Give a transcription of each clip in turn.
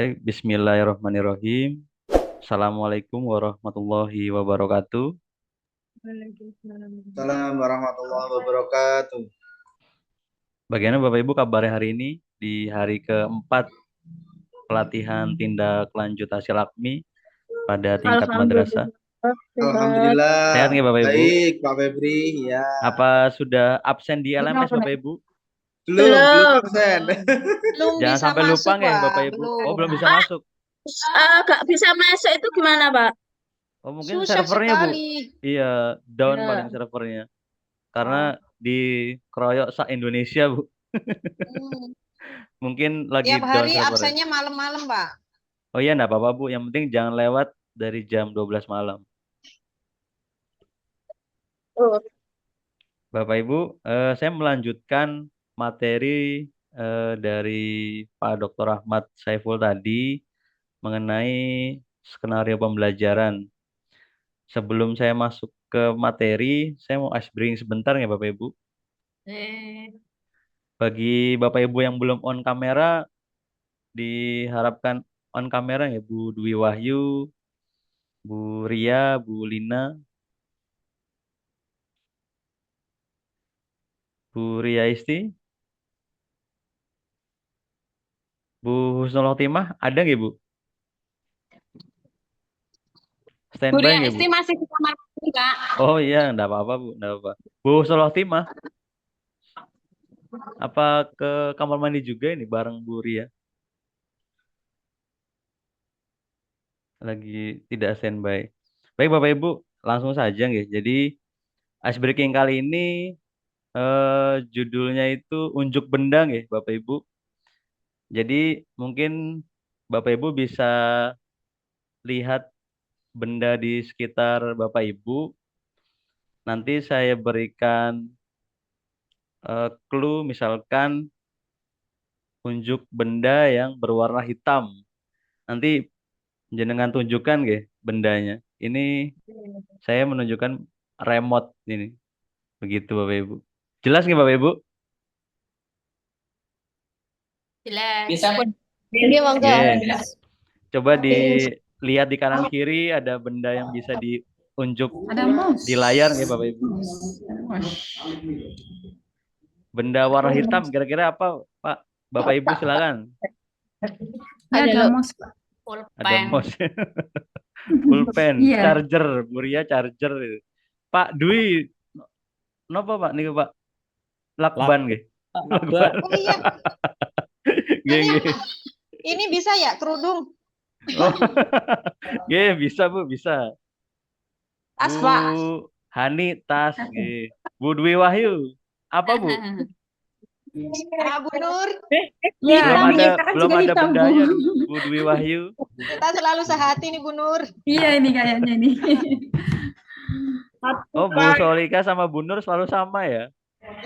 Baik, bismillahirrahmanirrahim. Assalamualaikum warahmatullahi wabarakatuh. Assalamualaikum warahmatullahi wabarakatuh. Bagaimana Bapak Ibu kabarnya hari ini di hari keempat pelatihan tindak lanjut hasil akmi pada tingkat madrasah? Alhamdulillah, sehat. Sehat Alhamdulillah, nggak Bapak Ibu? baik Pak Febri. Ya, Apa sudah absen di LMS Bapak Ibu? belum Belum, absen. Belum Jangan bisa sampai lupa masuk, nggak Bapak Pak. Ibu? Oh, Belum. belum bisa Pak. masuk. Gak bisa masuk itu gimana, Pak? Oh, mungkin Susah servernya Bu. sekali. Iya, down paling Ya. servernya. Oh. Karena dikeroyok se-Indonesia Bu. Hmm. Mungkin lagi Tiap down hari servernya. absennya malam-malam, Pak. Oh iya, enggak apa-apa Bu. Yang penting jangan lewat dari jam 12 malam. Oh, Bapak Ibu, saya melanjutkan materi dari Pak Dr. Ahmad Saiful tadi mengenai skenario pembelajaran. Sebelum saya masuk ke materi, saya mau ice breaking sebentar ya Bapak Ibu. Bagi Bapak Ibu yang belum on kamera, diharapkan on kamera ya Bu Dwi Wahyu, Bu Ria, Bu Lina, Bu Ria Isti, Bu Husnul Khotimah, ada nggak Bu? Bu Standby Ria nggak Bu? Isti masih di kamar mandi, Kak. Oh iya, enggak apa-apa Bu, enggak apa. Bu Husnul Khotimah, apa ke kamar mandi juga ini bareng Bu Ria? Lagi tidak standby. Baik Bapak Ibu, langsung saja nggih. Jadi ice breaking kali ini judulnya itu unjuk benda nggih Bapak Ibu. Jadi mungkin Bapak Ibu bisa lihat benda di sekitar Bapak Ibu. Nanti saya berikan clue misalkan unjuk benda yang berwarna hitam. Nanti jenengan tunjukkan nggih bendanya. Ini saya menunjukkan remote ini. Begitu Bapak Ibu. Jelas nggih Bapak Ibu? Jelas. Bisa, Pak. Ini monggo. Oke. Coba dilihat di kanan kiri ada benda yang bisa diunjuk Ada mouse. di layar nggih Bapak Ibu. Benda warna hitam kira-kira apa Pak? Bapak Ibu silakan. Ada Ada mouse, Pak. Ada mouse. Pulpen, Iya. charger, Buria charger itu. Pak Dwi, napa Pak niku Pak? Lakban nggih. Lakban. Oh iya, Nggih, ini nggih. ini bisa ya kerudung. Oh. Nggih, bisa Bu, bisa. Tas, Bu Pak. Hani tas nggih. Bu Dwi Wahyu, apa Bu? Bu Nur, Belum ada bendanya Bu Dwi Wahyu. kita selalu sehati nih Bu Nur. Iya ini kayaknya nih. Oh, Bu Solika sama Bu Nur selalu sama ya?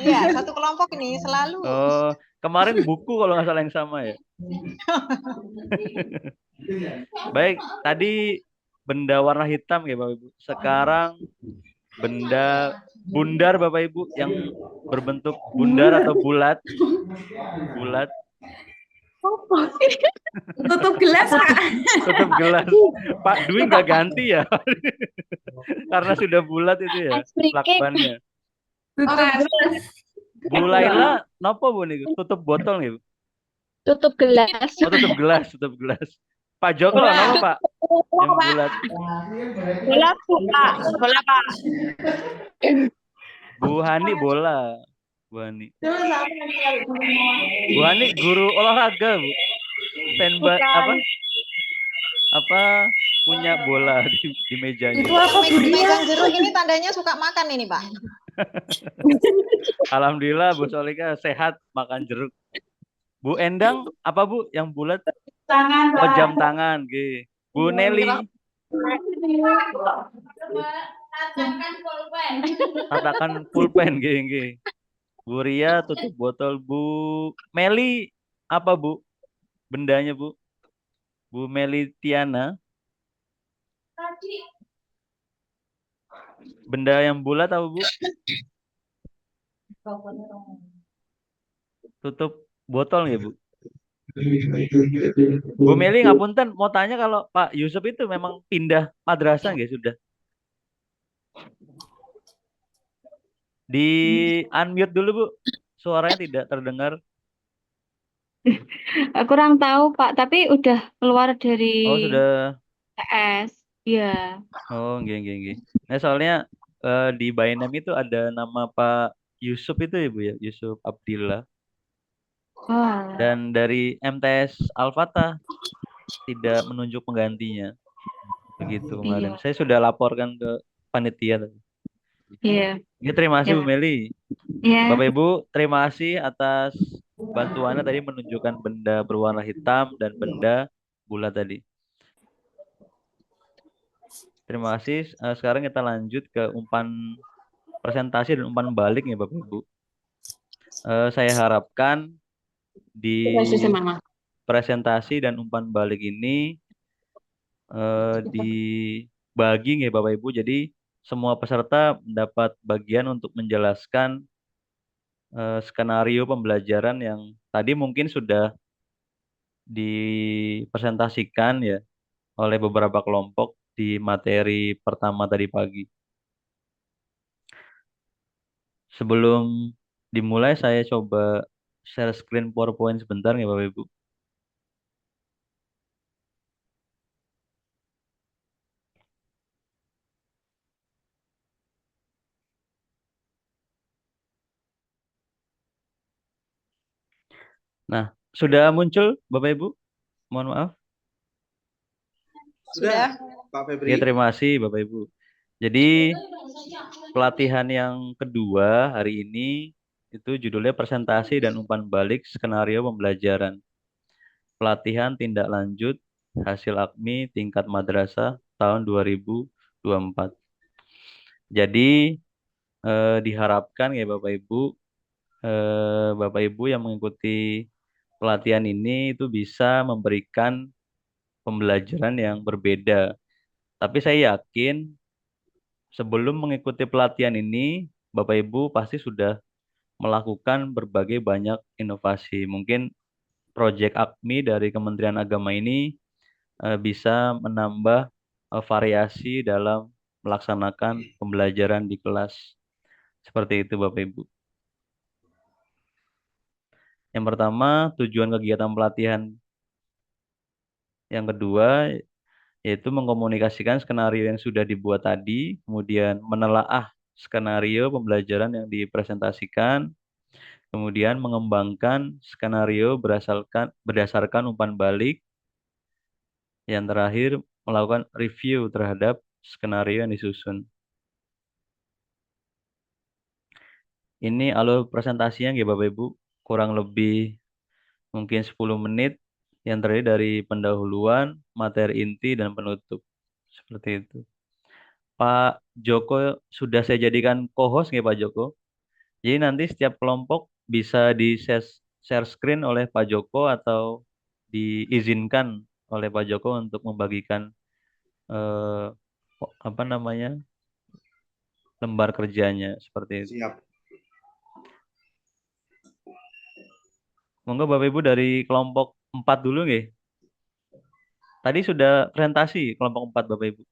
Iya, satu kelompok ini selalu. Oh, kemarin buku kalau nggak salah yang sama ya. Baik, tadi benda warna hitam ya Bapak Ibu. Sekarang benda bundar Bapak Ibu yang berbentuk bundar atau bulat. Bulat. Tutup gelas, Kak. Tutup gelas. Pak Dwi nggak ganti ya? Karena sudah bulat itu ya lakbannya. Tutup gelas. Bu Laila, nopo Bu nih? Tutup botol nih Bu? Tutup gelas. Oh, tutup gelas, tutup gelas. Pak Joko, nopo Pak? Yang bulat. Bola, Pak. Bola, Pak. Bu Hani bola. Bu Hani. Bu Hani guru olahraga Bu. Standby apa? Apa punya bola di mejanya? Itu apa Bu Ria? Megang jeruk ini tandanya suka makan ini, Pak. Alhamdulillah Bu Solika sehat makan jeruk. Bu Endang apa Bu yang bulat? Tangan, Oh, jam tangan, G. Bu Nelly, katakan pulpen, G. Bu Ria tutup botol. Bu Meli apa Bu? Bendanya Bu? Bu Meli Tiana. Benda yang bulat apa Bu? Tutup botol ya Bu? Bu Meli ngapunten mau tanya kalau Pak Yusuf itu memang pindah madrasah nggak sudah? Di unmute dulu Bu. Suaranya tidak terdengar. Kurang tahu, Pak, tapi udah keluar dari Oh, sudah. PS. Iya. Oh, nggih nggih nggih. Nah, soalnya di Bainem itu ada nama Pak Yusuf itu ya Bu ya, Yusuf Abdillah. Wah. Dan dari MTS Al-Fatah tidak menunjuk penggantinya. Begitu kemarin. Iya. Saya sudah laporkan ke panitia tadi. Iya. Ya, terima kasih Ya. Bu Meli. Iya. Bapak Ibu, terima kasih atas bantuannya tadi menunjukkan benda berwarna hitam dan benda bulat tadi. Terima kasih. Sekarang kita lanjut ke umpan presentasi dan umpan balik ya Bapak Ibu. Saya harapkan di presentasi dan umpan balik ini dibagi ya Bapak Ibu. Jadi semua peserta mendapat bagian untuk menjelaskan skenario pembelajaran yang tadi mungkin sudah dipresentasikan ya oleh beberapa kelompok di materi pertama tadi pagi. Sebelum dimulai saya coba share screen PowerPoint sebentar ya Bapak Ibu. Nah, sudah muncul Bapak Ibu? Mohon maaf. Sudah, Pak Febri. Ya, terima kasih Bapak Ibu. Jadi pelatihan yang kedua hari ini itu judulnya presentasi dan umpan balik skenario pembelajaran. Pelatihan tindak lanjut hasil AKMI tingkat madrasah tahun 2024. Jadi diharapkan ya Bapak Ibu yang mengikuti pelatihan ini itu bisa memberikan pembelajaran yang berbeda. Tapi saya yakin sebelum mengikuti pelatihan ini, Bapak Ibu pasti sudah melakukan berbagai banyak inovasi. Mungkin proyek AKMI dari Kementerian Agama ini bisa menambah variasi dalam melaksanakan pembelajaran di kelas. Seperti itu Bapak Ibu. Yang pertama, tujuan kegiatan pelatihan yang kedua yaitu mengkomunikasikan skenario yang sudah dibuat tadi, kemudian menelaah skenario pembelajaran yang dipresentasikan, kemudian mengembangkan skenario berdasarkan umpan balik, yang terakhir melakukan review terhadap skenario yang disusun. Ini alur presentasinya ya Bapak Ibu, kurang lebih mungkin 10 menit yang terdiri dari pendahuluan, materi inti, dan penutup. Seperti itu. Pak Joko sudah saya jadikan co-host nggak Pak Joko? Jadi nanti setiap kelompok bisa di-share screen oleh Pak Joko atau diizinkan oleh Pak Joko untuk membagikan eh, apa namanya lembar kerjanya seperti itu. Siap. Monggo Bapak Ibu dari kelompok 4 dulu nggih. Tadi sudah presentasi kelompok 4 Bapak Ibu.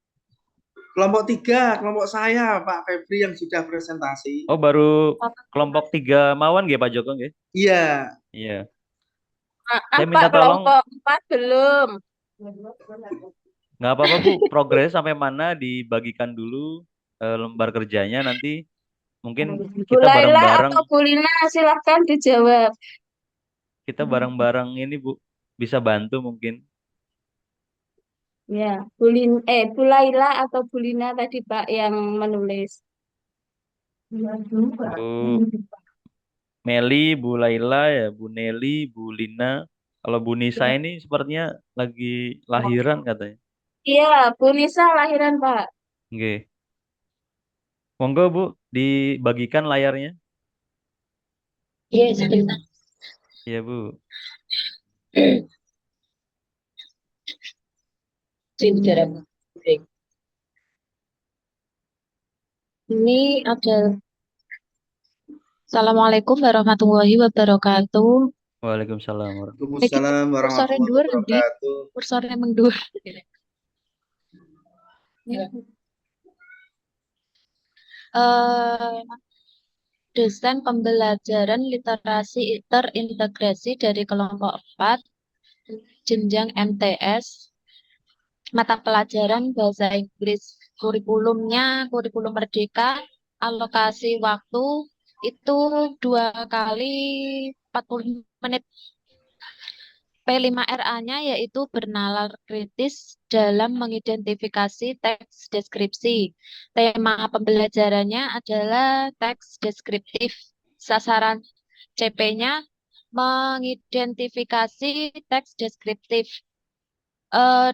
Kelompok 3, kelompok saya Pak Febri yang sudah presentasi. Oh, baru kelompok 3 Mawon nggih Pak Joko nggih? Iya. Iya. Saya Maaf, minta Pak, tolong. kelompok 4 belum. Nggak apa-apa Bu, progres sampai mana dibagikan dulu lembar kerjanya nanti mungkin Bu kita Laila bareng-bareng atau Bu Lina, silahkan dijawab. ini Bu bisa bantu mungkin. Ya, Bu Laila atau Bu Lina tadi Pak yang menulis. Bu Meli, Bu Laila ya, Bu Neli, Bu Lina. Kalau Bu Nisa ini sepertinya lagi lahiran katanya. Iya, Bu Nisa lahiran Pak. Oke. Monggo Bu dibagikan layarnya. Iya, sebentar. Iya Bu. Ini ada. Assalamualaikum warahmatullahi wabarakatuh. Waalaikumsalam warahmatullahi Kayak gitu Waalaikumsalam kursornya warahmatullahi dhuwur di wabarakatuh. kursornya mengdur. Eh, Desain pembelajaran literasi terintegrasi dari kelompok 4, jenjang MTS, mata pelajaran bahasa Inggris. Kurikulumnya, kurikulum Merdeka, alokasi waktu itu 2 kali 40 menit. P5RA-nya yaitu bernalar kritis dalam mengidentifikasi teks deskripsi. Tema pembelajarannya adalah teks deskriptif. Sasaran CP-nya mengidentifikasi teks deskriptif.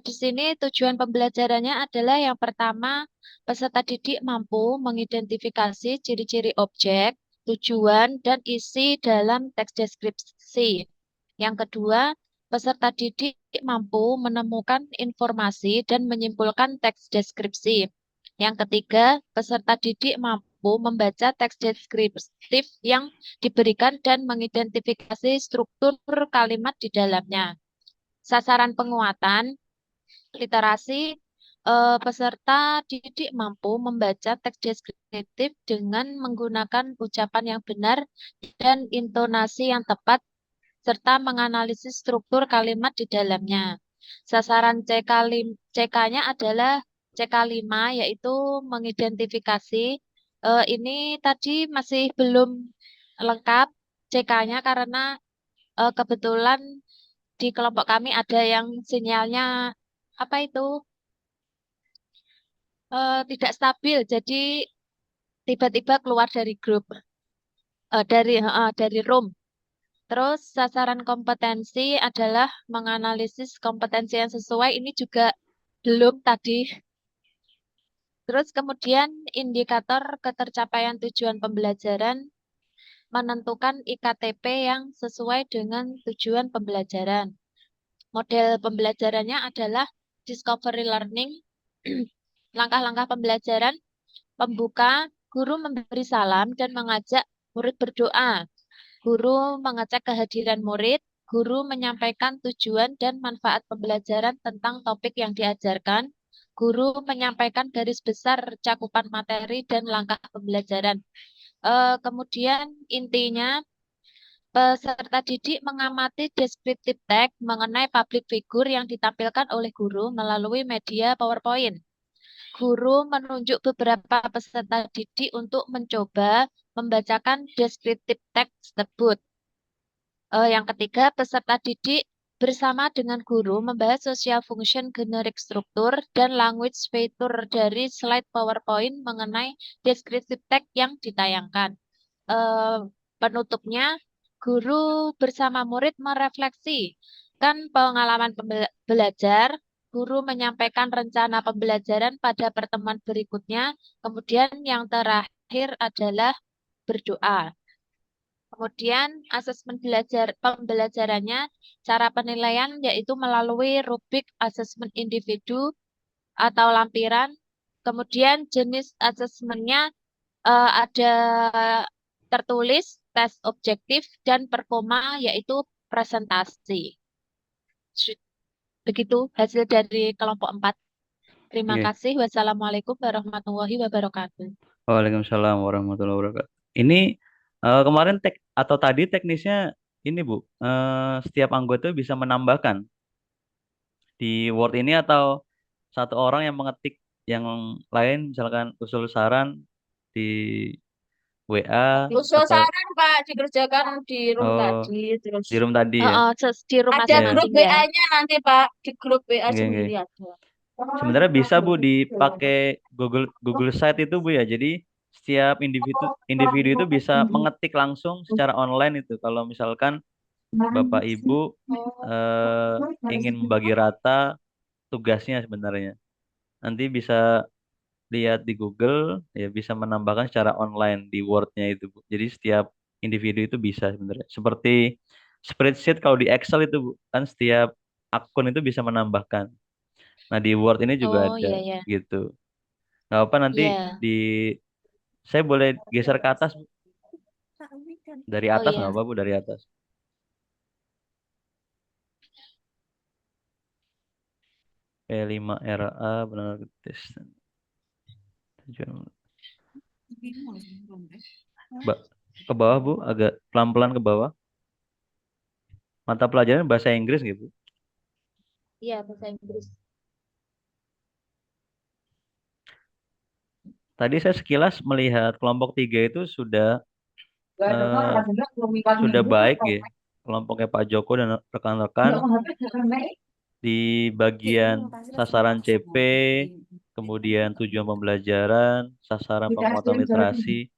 Di sini tujuan pembelajarannya adalah yang pertama, peserta didik mampu mengidentifikasi ciri-ciri objek, tujuan, dan isi dalam teks deskripsi. Yang kedua, peserta didik mampu menemukan informasi dan menyimpulkan teks deskripsi. Yang ketiga, peserta didik mampu membaca teks deskriptif yang diberikan dan mengidentifikasi struktur kalimat di dalamnya. Sasaran penguatan literasi, peserta didik mampu membaca teks deskriptif dengan menggunakan ucapan yang benar dan intonasi yang tepat serta menganalisis struktur kalimat di dalamnya. Sasaran CK-nya adalah CK5 yaitu mengidentifikasi. Ini tadi masih belum lengkap CK-nya karena kebetulan di kelompok kami ada yang sinyalnya apa itu tidak stabil, jadi tiba-tiba keluar dari grup, dari room. Terus sasaran kompetensi adalah menganalisis kompetensi yang sesuai. Ini juga belum tadi. Terus kemudian indikator ketercapaian tujuan pembelajaran menentukan IKTP yang sesuai dengan tujuan pembelajaran. Model pembelajarannya adalah discovery learning. Langkah-langkah pembelajaran: pembuka, guru memberi salam dan mengajak murid berdoa. Guru mengecek kehadiran murid. Guru menyampaikan tujuan dan manfaat pembelajaran tentang topik yang diajarkan. Guru menyampaikan garis besar cakupan materi dan langkah pembelajaran. Kemudian intinya, peserta didik mengamati deskriptif teks mengenai public figure yang ditampilkan oleh guru melalui media PowerPoint. Guru menunjuk beberapa peserta didik untuk mencoba membacakan deskriptif teks tersebut. Yang ketiga, peserta didik bersama dengan guru membahas social function generic struktur dan language feature dari slide PowerPoint mengenai deskriptif teks yang ditayangkan. Penutupnya, guru bersama murid merefleksikan pengalaman belajar. Guru menyampaikan rencana pembelajaran pada pertemuan berikutnya. Kemudian yang terakhir adalah berdoa. Kemudian asesmen pembelajarannya, cara penilaian yaitu melalui rubrik asesmen individu atau lampiran. Kemudian jenis asesmennya ada tertulis, tes objektif, dan perkoma yaitu presentasi. Begitu hasil dari kelompok 4. Terima Oke. kasih. Wassalamualaikum warahmatullahi wabarakatuh. Waalaikumsalam warahmatullahi wabarakatuh. Ini kemarin atau tadi teknisnya ini Bu, setiap anggota bisa menambahkan di Word ini atau satu orang yang mengetik yang lain, misalkan usul saran di WA Usul atau saran Pak dikerjakan di room oh, tadi, terus di room tadi ya. Di rumah ada Iya. grup masing-masing ya. WA-nya nanti Pak, di grup WA Oke, oke. sendiri ada. Sebenarnya bisa Bu dipakai Google Site itu Bu ya. Jadi setiap individu itu bisa mengetik langsung secara online itu. Kalau misalkan Bapak Ibu ingin membagi rata tugasnya sebenarnya. Nanti bisa lihat di Google ya, bisa menambahkan secara online di Word-nya itu Bu. Jadi setiap individu itu bisa sebenarnya. Seperti spreadsheet kalau di Excel itu Bu, kan setiap akun itu bisa menambahkan. Nah, di Word ini juga Oh ada iya ya. gitu. Nggak apa nanti Iya. di saya boleh geser ke atas Bu? Dari Oh atas iya. nggak apa Bu, dari atas. P5RA benar tes. Tujuan. Ke bawah Bu, agak pelan-pelan ke bawah. Mata pelajaran bahasa Inggris gitu. Iya, bahasa Inggris. Tadi saya sekilas melihat kelompok 3 itu sudah baik ya. Kelompoknya Pak Joko dan rekan-rekan di bagian sasaran CP, kemudian tujuan pembelajaran, sasaran penguatan literasi.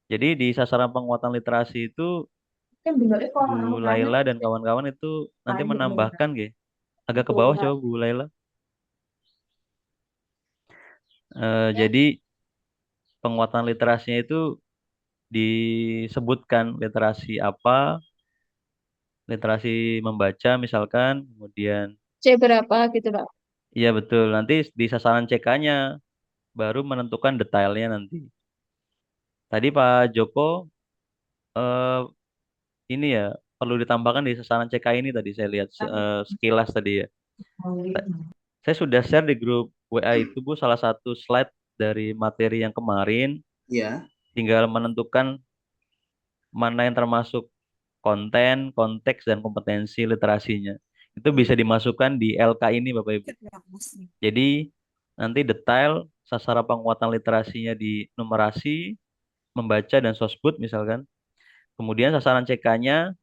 Jadi di sasaran penguatan literasi itu Bu Laila dan kawan-kawan itu nanti menambahkan gitu. Agak ke bawah coba Bu Laila. Jadi penguatan literasinya itu disebutkan literasi apa, literasi membaca misalkan, kemudian C berapa gitu Pak. iya betul, nanti di sasaran CK-nya baru menentukan detailnya nanti. Tadi Pak Joko eh, ini ya perlu ditambahkan di sasaran CK ini tadi saya lihat sekilas tadi ya. Saya sudah share di grup WA itu Bu salah satu slide dari materi yang kemarin, Ya. tinggal menentukan mana yang termasuk konten, konteks, dan kompetensi literasinya. Itu bisa dimasukkan di LK ini Bapak Ibu. Jadi nanti detail sasaran penguatan literasinya di numerasi, membaca, dan sosbud misalkan. Kemudian sasaran CK-nya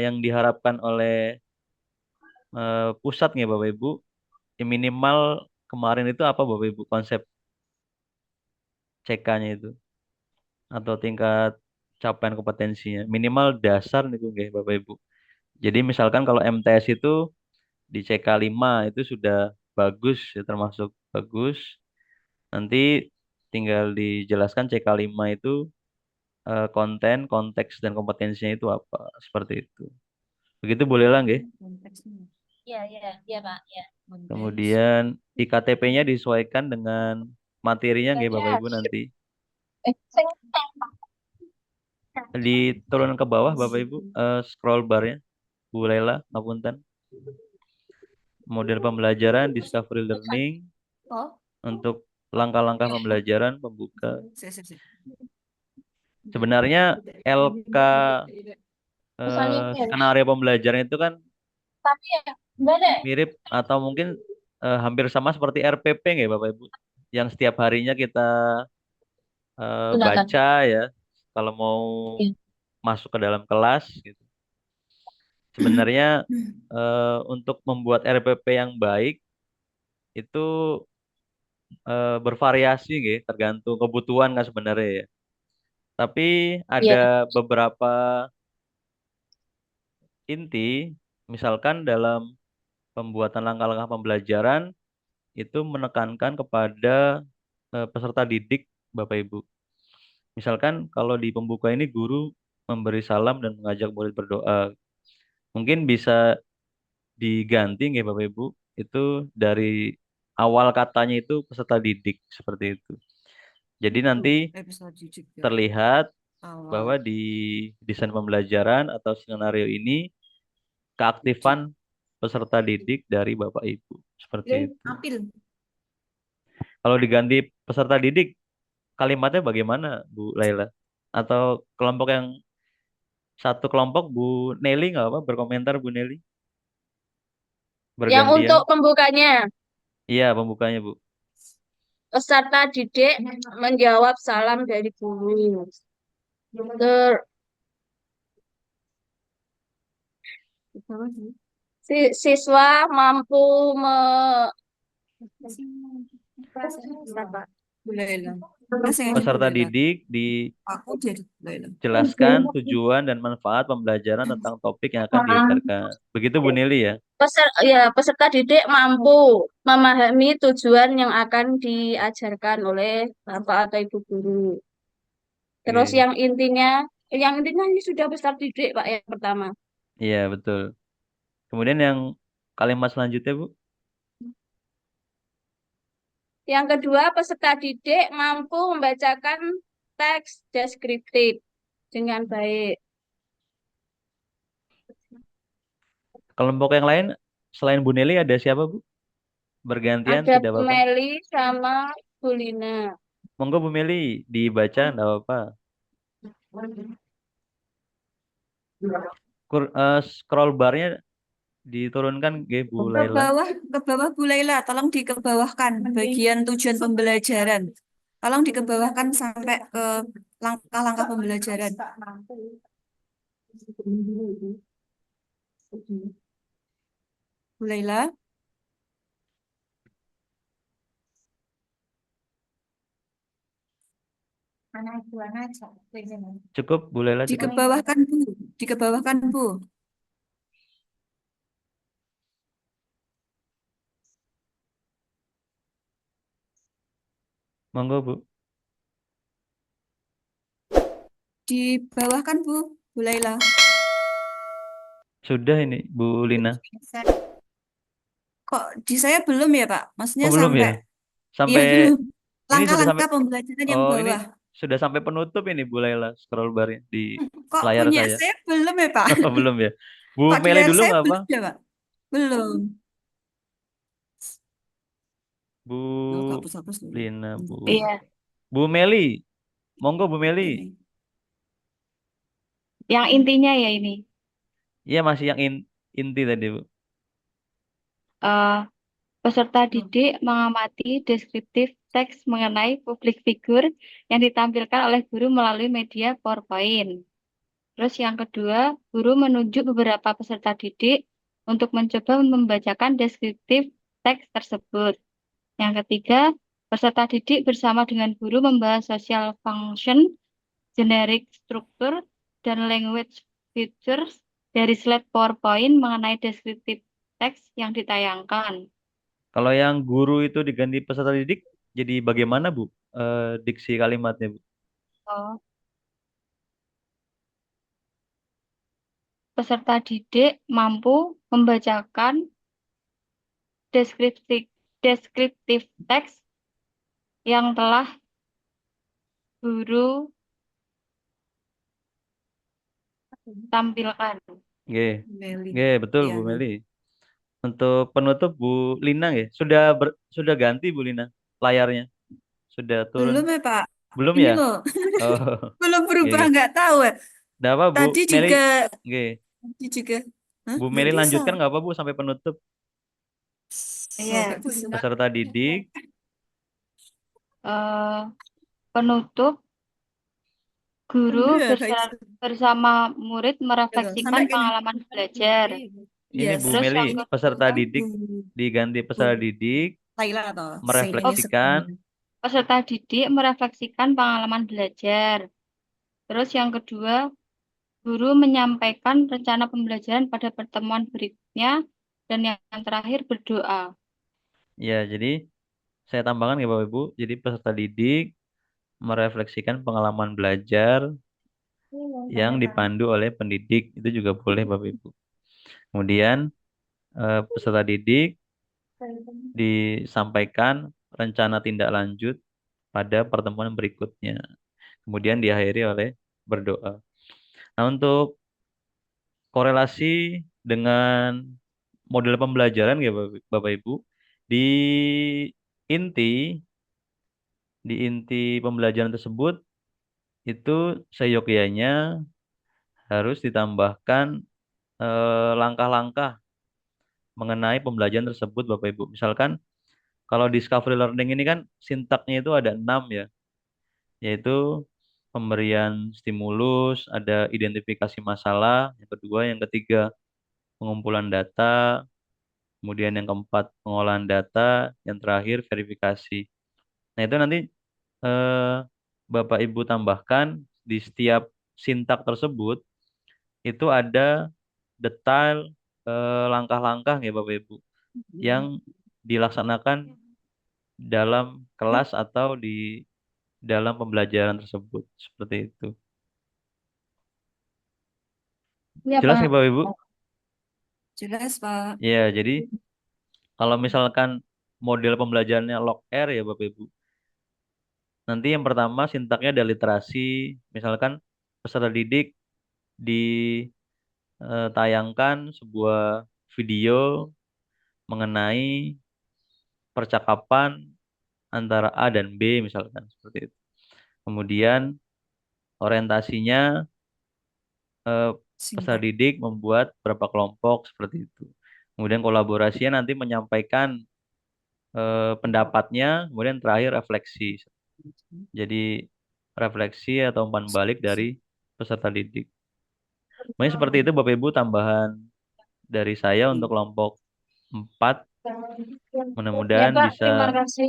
yang diharapkan oleh pusat nih Bapak Ibu, ya minimal kemarin itu apa Bapak Ibu konsep CK-nya itu atau tingkat capaian kompetensinya minimal dasar nih nggih Bapak Ibu. Jadi misalkan kalau MTS itu di CK5 itu sudah bagus ya termasuk bagus. Nanti tinggal dijelaskan CK5 itu konten, konteks dan kompetensinya itu apa seperti itu. Begitu bolehlah nggih. Iya, iya, iya, Pak. Ya. Kemudian IKTP-nya disesuaikan dengan materinya nggih Bapak Ibu nanti. Diturun ke bawah Bapak Ibu scroll barnya Bu Lela ngapunten. Model pembelajaran discovery learning untuk langkah-langkah pembelajaran pembuka. Sebenarnya LK skenario pembelajaran itu kan mirip atau mungkin hampir sama seperti RPP nggak Bapak Ibu yang setiap harinya kita baca ya kalau mau masuk ke dalam kelas gitu. Sebenarnya untuk membuat RPP yang baik itu bervariasi gitu, tergantung kebutuhan kan sebenarnya ya. Tapi ada Iya. beberapa inti, misalkan dalam pembuatan langkah-langkah pembelajaran itu menekankan kepada peserta didik Bapak Ibu. Misalkan kalau di pembuka ini guru memberi salam dan mengajak murid berdoa. Mungkin bisa diganti nggih Bapak Ibu, itu dari awal katanya itu peserta didik seperti itu. Jadi nanti terlihat bahwa di desain pembelajaran atau skenario ini keaktifan peserta didik dari Bapak Ibu seperti itu. Kalau diganti peserta didik, kalimatnya bagaimana Bu Laila? Atau kelompok yang satu kelompok Bu Nelly nggak apa berkomentar Bu Nelly? Yang untuk Bergantian? pembukanya, Iya pembukanya Bu. peserta didik menjawab salam dari guru. Siswa mampu Peserta didik dijelaskan tujuan dan manfaat pembelajaran tentang topik yang akan diajarkan. Begitu Bu Nelly ya? Peserta didik mampu memahami tujuan yang akan diajarkan oleh bapak atau ibu guru. Terus Oke. yang intinya ini sudah peserta didik Pak yang pertama. Iya betul. Kemudian yang kalimat selanjutnya Bu? Yang kedua, peserta didik mampu membacakan teks deskriptif dengan baik. Kelompok yang lain selain Bu Nelly ada siapa Bu? bergantian Ada tidak Bu apa-apa. Meli sama Bu Lina. Monggo Bu Meli dibaca enggak apa-apa. Scroll barnya diturunkan nggih Bu Ke Laila. bawah, ke bawah Bu Laila, tolong dikebawahkan bagian tujuan pembelajaran. Tolong dikebawahkan sampai ke langkah-langkah pembelajaran. Bu Laila, Cukup Bu Laila cukup. dikebawahkan Bu, dikebawahkan Bu. Monggo Bu. Dibawahkan Bu Laila. Sudah ini Bu Lina. Kok di saya belum ya Pak? Maksudnya Oh belum ya? sampai, iya Sampai belum. ini sudah sampai Langkah-langkah pembelajaran yang oh ini bawah. sudah sampai penutup ini Bu Laila scroll barnya di Kok layar punya saya. saya belum ya Pak? Oh, belum ya. Bu Kok di Meli layar dulu saya nggak apa? belum ya Pak? Belum. Oh, Bu hapus-hapus dulu. Lina, Bu. Iya, Bu Meli. Monggo Bu Meli. Ini. yang intinya ya ini. Iya masih yang inti tadi Bu. eh Peserta didik mengamati deskriptif teks mengenai publik figur yang ditampilkan oleh guru melalui media PowerPoint. Terus yang kedua, guru menunjuk beberapa peserta didik untuk mencoba membacakan deskriptif teks tersebut. Yang ketiga, peserta didik bersama dengan guru membahas social function, generic structure, dan language features dari slide PowerPoint mengenai deskriptif teks yang ditayangkan. Kalau yang guru itu diganti peserta didik jadi bagaimana Bu? Diksi kalimatnya Bu. Oh, peserta didik mampu membacakan deskriptif deskriptif teks yang telah guru tampilkan. Nggih. Meli. Nggih, betul Iya. Bu Meli. Untuk penutup Bu Lina ya. Sudah ganti Bu Lina layarnya. Sudah turun. Belum ya Pak? Belum Ini ya? loh, Oh, belum berubah, nggih. nggak tahu ya. Nggak apa Bu Tadi Meli? juga, Nggih. tadi juga. Hah? Bu Nggak Meli bisa. lanjutkan nggak apa Bu sampai penutup Iya, Nggak bisa. peserta didik. eh, penutup guru Iya, nggak bisa. bersama murid Gitu. merefleksikan Sampai gini. pengalaman belajar. Ini Yes. Bu Terus Meli yang Ini peserta kan didik diganti Bu peserta didik Laila atau Sailani merefleksikan. peserta didik merefleksikan pengalaman belajar. Terus yang kedua, guru menyampaikan rencana pembelajaran pada pertemuan berikutnya. Dan yang terakhir berdoa. Ya, jadi saya tambahkan ya Bapak Ibu. Jadi peserta didik merefleksikan pengalaman belajar yang dipandu oleh pendidik itu juga boleh Bapak Ibu. Kemudian peserta didik disampaikan rencana tindak lanjut pada pertemuan berikutnya. Kemudian diakhiri oleh berdoa. Nah, untuk korelasi dengan model pembelajaran ya Bapak Ibu, di inti inti pembelajaran tersebut itu seyogyanya harus ditambahkan langkah-langkah mengenai pembelajaran tersebut Bapak Ibu. Misalkan kalau discovery learning ini kan sintaknya itu ada 6 ya, yaitu pemberian stimulus, ada identifikasi masalah, yang kedua, yang ketiga pengumpulan data, kemudian yang keempat pengolahan data, yang terakhir verifikasi. Nah itu nanti eh, Bapak Ibu tambahkan di setiap sintak tersebut itu ada detail langkah-langkah ya Bapak Ibu yang dilaksanakan dalam kelas atau di dalam pembelajaran tersebut seperti itu. Iya, Jelas Pak. nggak Bapak Ibu? Jelas Pak. Ya, jadi kalau misalkan model pembelajarannya log R ya Bapak Ibu. Nanti yang pertama sintaknya ada literasi, misalkan peserta didik ditayangkan sebuah video mengenai percakapan antara A dan B misalkan seperti itu. Kemudian orientasinya peserta Singkat. didik membuat berapa kelompok seperti itu. Kemudian kolaborasinya nanti menyampaikan pendapatnya, kemudian terakhir refleksi. Jadi refleksi atau umpan balik dari peserta didik. Mungkin seperti itu Bapak Ibu tambahan dari saya untuk kelompok 4. Ya Mudah-mudahan Pak, bisa terima kasih.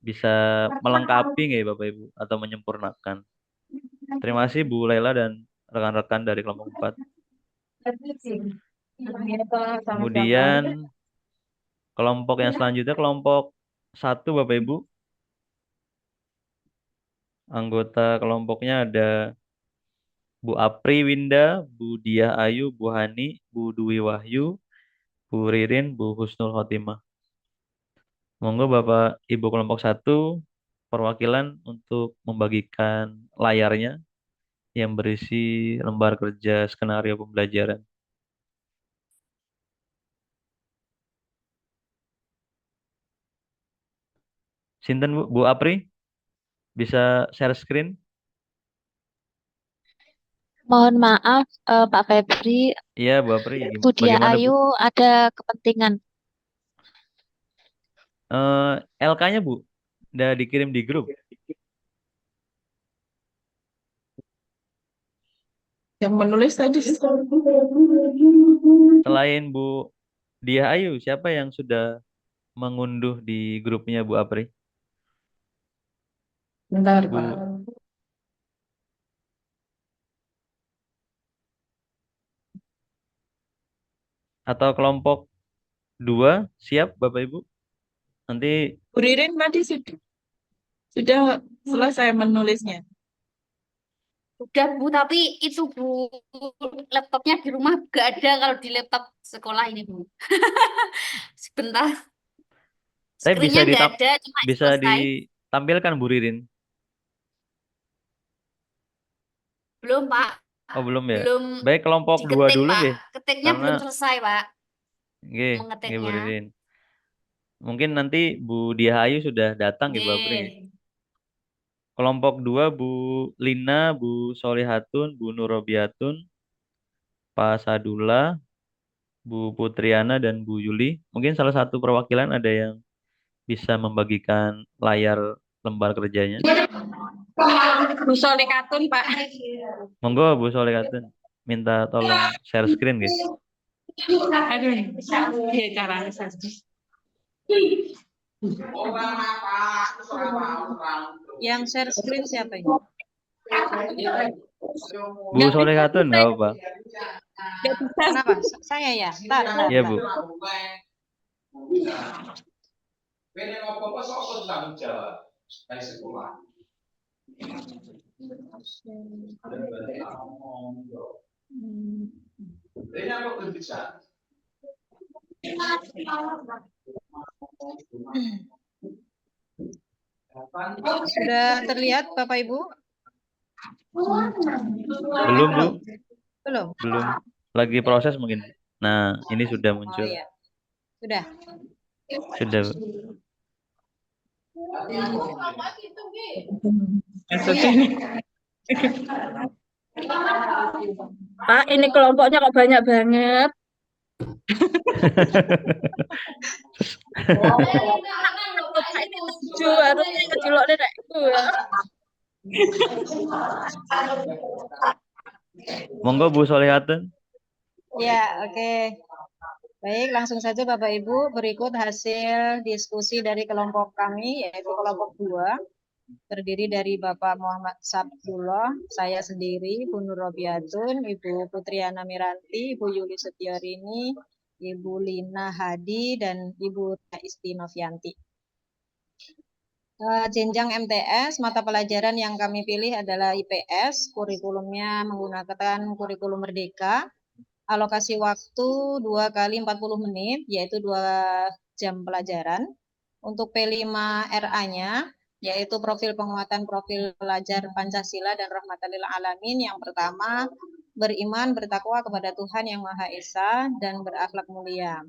bisa melengkapi nggak ya Bapak Ibu atau menyempurnakan. Terima kasih Bu Laila dan rekan-rekan dari kelompok 4. Ya Pak, sama-sama. Kemudian kelompok yang selanjutnya kelompok 1 Bapak Ibu. Anggota kelompoknya ada Bu Apri Winda, Bu Diah Ayu, Bu Hani, Bu Dwi Wahyu, Bu Ririn, Bu Husnul Khotimah. Monggo Bapak Ibu kelompok 1 perwakilan untuk membagikan layarnya yang berisi lembar kerja skenario pembelajaran. Sinten Bu Apri bisa share screen? Mohon maaf, Pak Febri, Iya Bu Apri, Bu Dia bagaimana Bu? Ayu ada kepentingan. LK-nya Bu, udah dikirim di grup. Yang menulis tadi. Selain Bu Diah Ayu, siapa yang sudah mengunduh di grupnya Bu Apri? Bentar, Bu Pak. atau kelompok 2 siap Bapak Ibu? Nanti Bu Ririn tadi sudah selesai menulisnya. Udah Bu, tapi itu Bu, laptopnya di rumah gak ada kalau di laptop sekolah ini Bu. Sebentar, tapi screen-nya nggak ada, cuma bisa selesai. ditampilkan Bu Ririn. Belum Pak, Oh belum ya. belum Baik kelompok 2 diketik dulu Pak. nggih. Ketiknya Karena belum selesai Pak, nggih, nggih Bu mengetiknya. Ririn. Mungkin nanti Bu Diah Ayu sudah datang nggih Bu Apri. Nggih. Kelompok 2 Bu Lina, Bu Solihatun, Bu Nurobiatun, Pak Sadullah, Bu Putriana dan Bu Yuli. Mungkin salah satu perwakilan ada yang bisa membagikan layar lembar kerjanya. Bu Solikatun, Pak. Monggo Bu Solihatun, minta tolong share screen guys. Aduh, ya caranya saja. Yang share screen siapa ini? Bu Solihatun nggak apa-apa. Kenapa? Saya ya? Ntar. Iya Bu. Sudah terlihat Bapak Ibu? Belum Bu, Belum? belum. Lagi proses mungkin. Nah, ini sudah Oh muncul. iya. Sudah. Sudah Bu. Pak, ini kelompoknya kok banyak banget. Tujuh, harusnya kecilok deh, Nek. Monggo Bu Solihatun. Ya, oke. Baik, langsung saja Bapak Ibu, berikut hasil diskusi dari kelompok kami, yaitu kelompok 2, terdiri dari Bapak Muhammad Sabdullah, saya sendiri, Bu Nur Robiatun, Ibu Putriana Miranti, Ibu Yuli Setiorini, Ibu Lina Hadi, dan Ibu Isti Novianti. Jenjang MTS, mata pelajaran yang kami pilih adalah IPS, kurikulumnya menggunakan kurikulum Merdeka, alokasi waktu 2 kali 40 menit, yaitu 2 jam pelajaran. Untuk P5RA-nya, yaitu profil penguatan profil pelajar Pancasila dan Rahmatan lil Alamin. Yang pertama, beriman, bertakwa kepada Tuhan Yang Maha Esa, dan berakhlak mulia.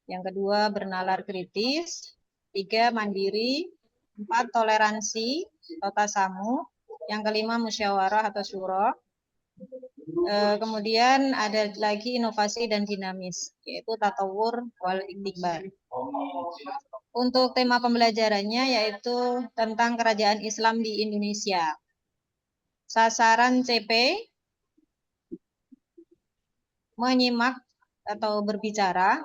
Yang kedua, bernalar kritis. 3 mandiri, 4 toleransi atau tasamu, yang kelima musyawarah atau syuro. Kemudian ada lagi inovasi dan dinamis, yaitu tatawur wal iktibar. Untuk tema pembelajarannya yaitu tentang kerajaan Islam di Indonesia. Sasaran CP menyimak atau berbicara,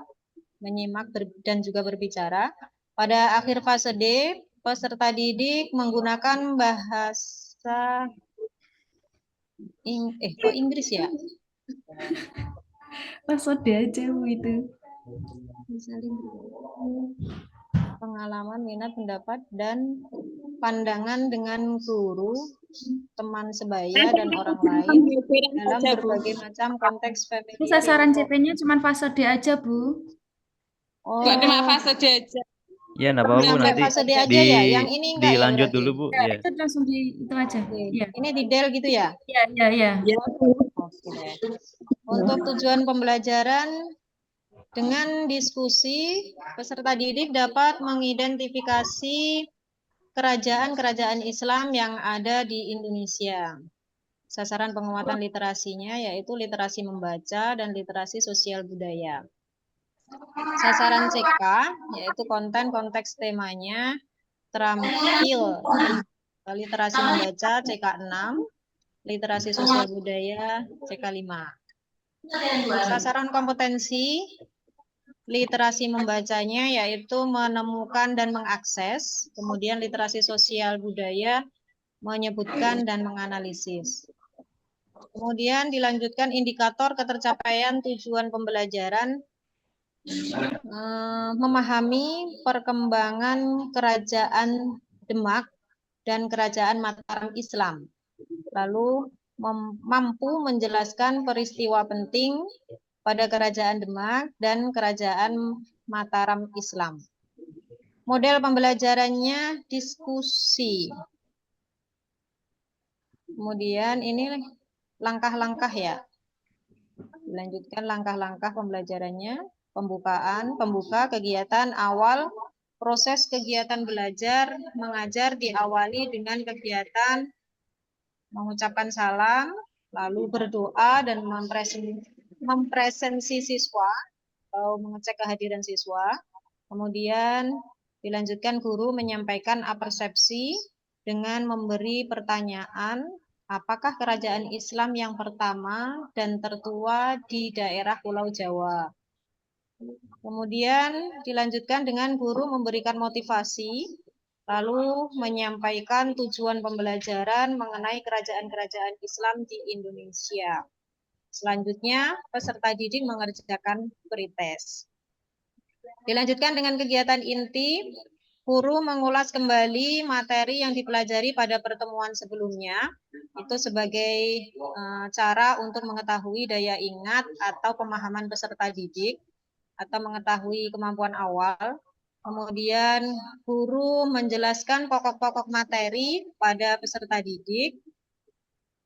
dan juga berbicara. Pada akhir fase D, peserta didik menggunakan bahasa kok Inggris ya? Password aja Bu itu. Pengalaman, minat, pendapat, dan pandangan dengan guru, teman sebaya, dan orang lain dalam berbagai macam konteks Itu family. sasaran CP-nya cuma fase D aja, Bu. Oh, Enggak cuma fase D aja. Ya, enggak apa-apa Bu, sampai nanti fase D aja ya. Yang ini enggak ya dilanjut berarti? dulu Bu. Ya, Ya. itu langsung di itu aja. Oke. Iya. Ini di Del gitu ya? Iya, iya, iya. Ya, Oke deh. Untuk tujuan pembelajaran, dengan diskusi, peserta didik dapat mengidentifikasi kerajaan-kerajaan Islam yang ada di Indonesia. Sasaran penguatan literasinya yaitu literasi membaca dan literasi sosial budaya. Sasaran CK yaitu konten konteks temanya terampil literasi membaca CK 6, literasi sosial budaya CK 5. Sasaran kompetensi literasi membacanya yaitu menemukan dan mengakses, kemudian literasi sosial budaya menyebutkan dan menganalisis. Kemudian dilanjutkan indikator ketercapaian tujuan pembelajaran, memahami perkembangan kerajaan Demak dan kerajaan Mataram Islam. Lalu mampu menjelaskan peristiwa penting pada kerajaan Demak dan kerajaan Mataram Islam. Model pembelajarannya diskusi. Kemudian ini langkah-langkah ya. Dilanjutkan langkah-langkah pembelajarannya. Pembuka kegiatan awal. Proses kegiatan belajar mengajar diawali dengan kegiatan mengucapkan salam, lalu berdoa dan mempresensi siswa atau mengecek kehadiran siswa. Kemudian dilanjutkan guru menyampaikan persepsi dengan memberi pertanyaan, apakah kerajaan Islam yang pertama dan tertua di daerah Pulau Jawa? Kemudian dilanjutkan dengan guru memberikan motivasi, lalu menyampaikan tujuan pembelajaran mengenai kerajaan-kerajaan Islam di Indonesia. Selanjutnya, peserta didik mengerjakan pretest. Dilanjutkan dengan kegiatan inti, guru mengulas kembali materi yang dipelajari pada pertemuan sebelumnya, itu sebagai cara untuk mengetahui daya ingat atau pemahaman peserta didik, atau mengetahui kemampuan awal. Kemudian guru menjelaskan pokok-pokok materi pada peserta didik.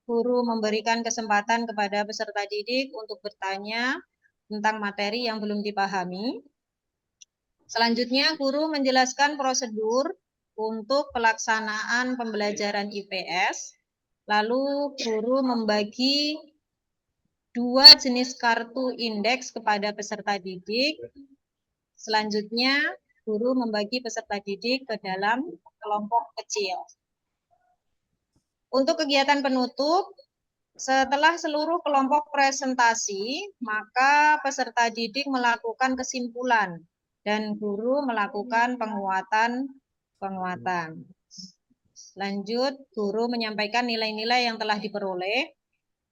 Guru memberikan kesempatan kepada peserta didik untuk bertanya tentang materi yang belum dipahami. Selanjutnya, guru menjelaskan prosedur untuk pelaksanaan pembelajaran IPS. Lalu, guru membagi 2 jenis kartu indeks kepada peserta didik. Selanjutnya, guru membagi peserta didik ke dalam kelompok kecil. Untuk kegiatan penutup, setelah seluruh kelompok presentasi, maka peserta didik melakukan kesimpulan dan guru melakukan penguatan. Lanjut, guru menyampaikan nilai-nilai yang telah diperoleh.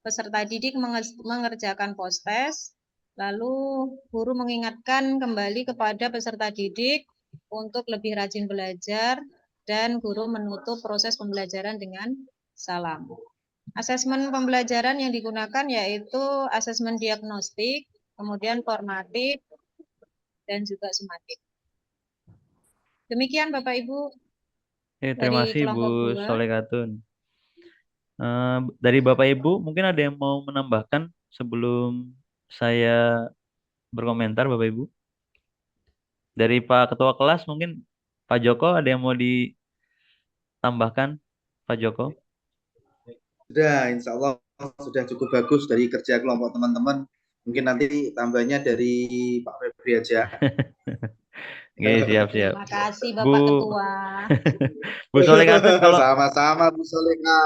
Peserta didik mengerjakan post-test, lalu guru mengingatkan kembali kepada peserta didik untuk lebih rajin belajar, dan guru menutup proses pembelajaran dengan salam. Asesmen pembelajaran yang digunakan yaitu asesmen diagnostik, kemudian formatif, dan juga sumatif. Demikian Bapak Ibu. Terima Dari kasih Bu kelompok 2. Solekatun. Dari Bapak Ibu, mungkin ada yang mau menambahkan sebelum saya berkomentar, Bapak Ibu? Dari Pak Ketua Kelas mungkin Pak Joko ada yang mau ditambahkan, Pak Joko? Sudah, insya Allah sudah cukup bagus dari kerja kelompok teman-teman. Mungkin nanti tambahnya dari Pak Febri aja. Oke, siap. Terima kasih Bu Bapak Ketua. Bu Soleka kan Sama-sama Bu Soleka.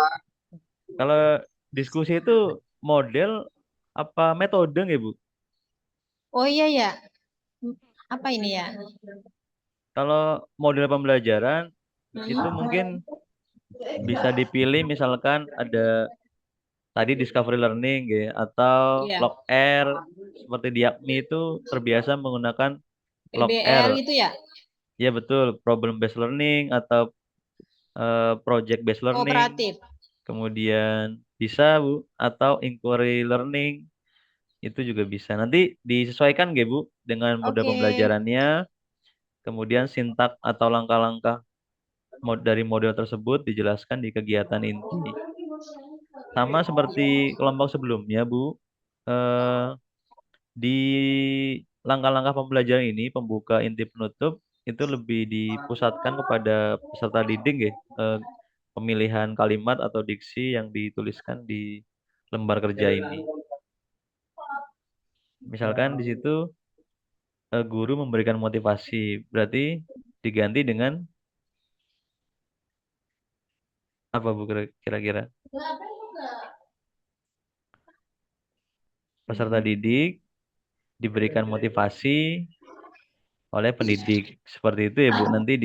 kalau diskusi itu model apa metode nggak Bu? Oh iya ya, apa ini ya? Kalau model pembelajaran itu Hmm. mungkin bisa dipilih misalkan ada tadi discovery learning ya, atau Iya, log R seperti di Yakmi itu terbiasa menggunakan log R. PBL itu ya, Ya betul, problem based learning atau project based learning. kooperatif. Kemudian bisa Bu atau inquiry learning itu juga bisa. Nanti disesuaikan nggak Bu dengan model Oke. pembelajarannya, kemudian sintak atau langkah-langkah dari model tersebut dijelaskan di kegiatan inti. Sama seperti kelompok sebelumnya, Bu. Eh, di langkah-langkah pembelajaran ini, pembuka, inti, penutup, itu lebih dipusatkan kepada peserta didik ya. Pemilihan kalimat atau diksi yang dituliskan di lembar kerja ini. Misalkan di situ guru memberikan motivasi, berarti diganti dengan apa Bu kira-kira? Peserta didik diberikan motivasi oleh pendidik. Seperti itu ya Bu, nanti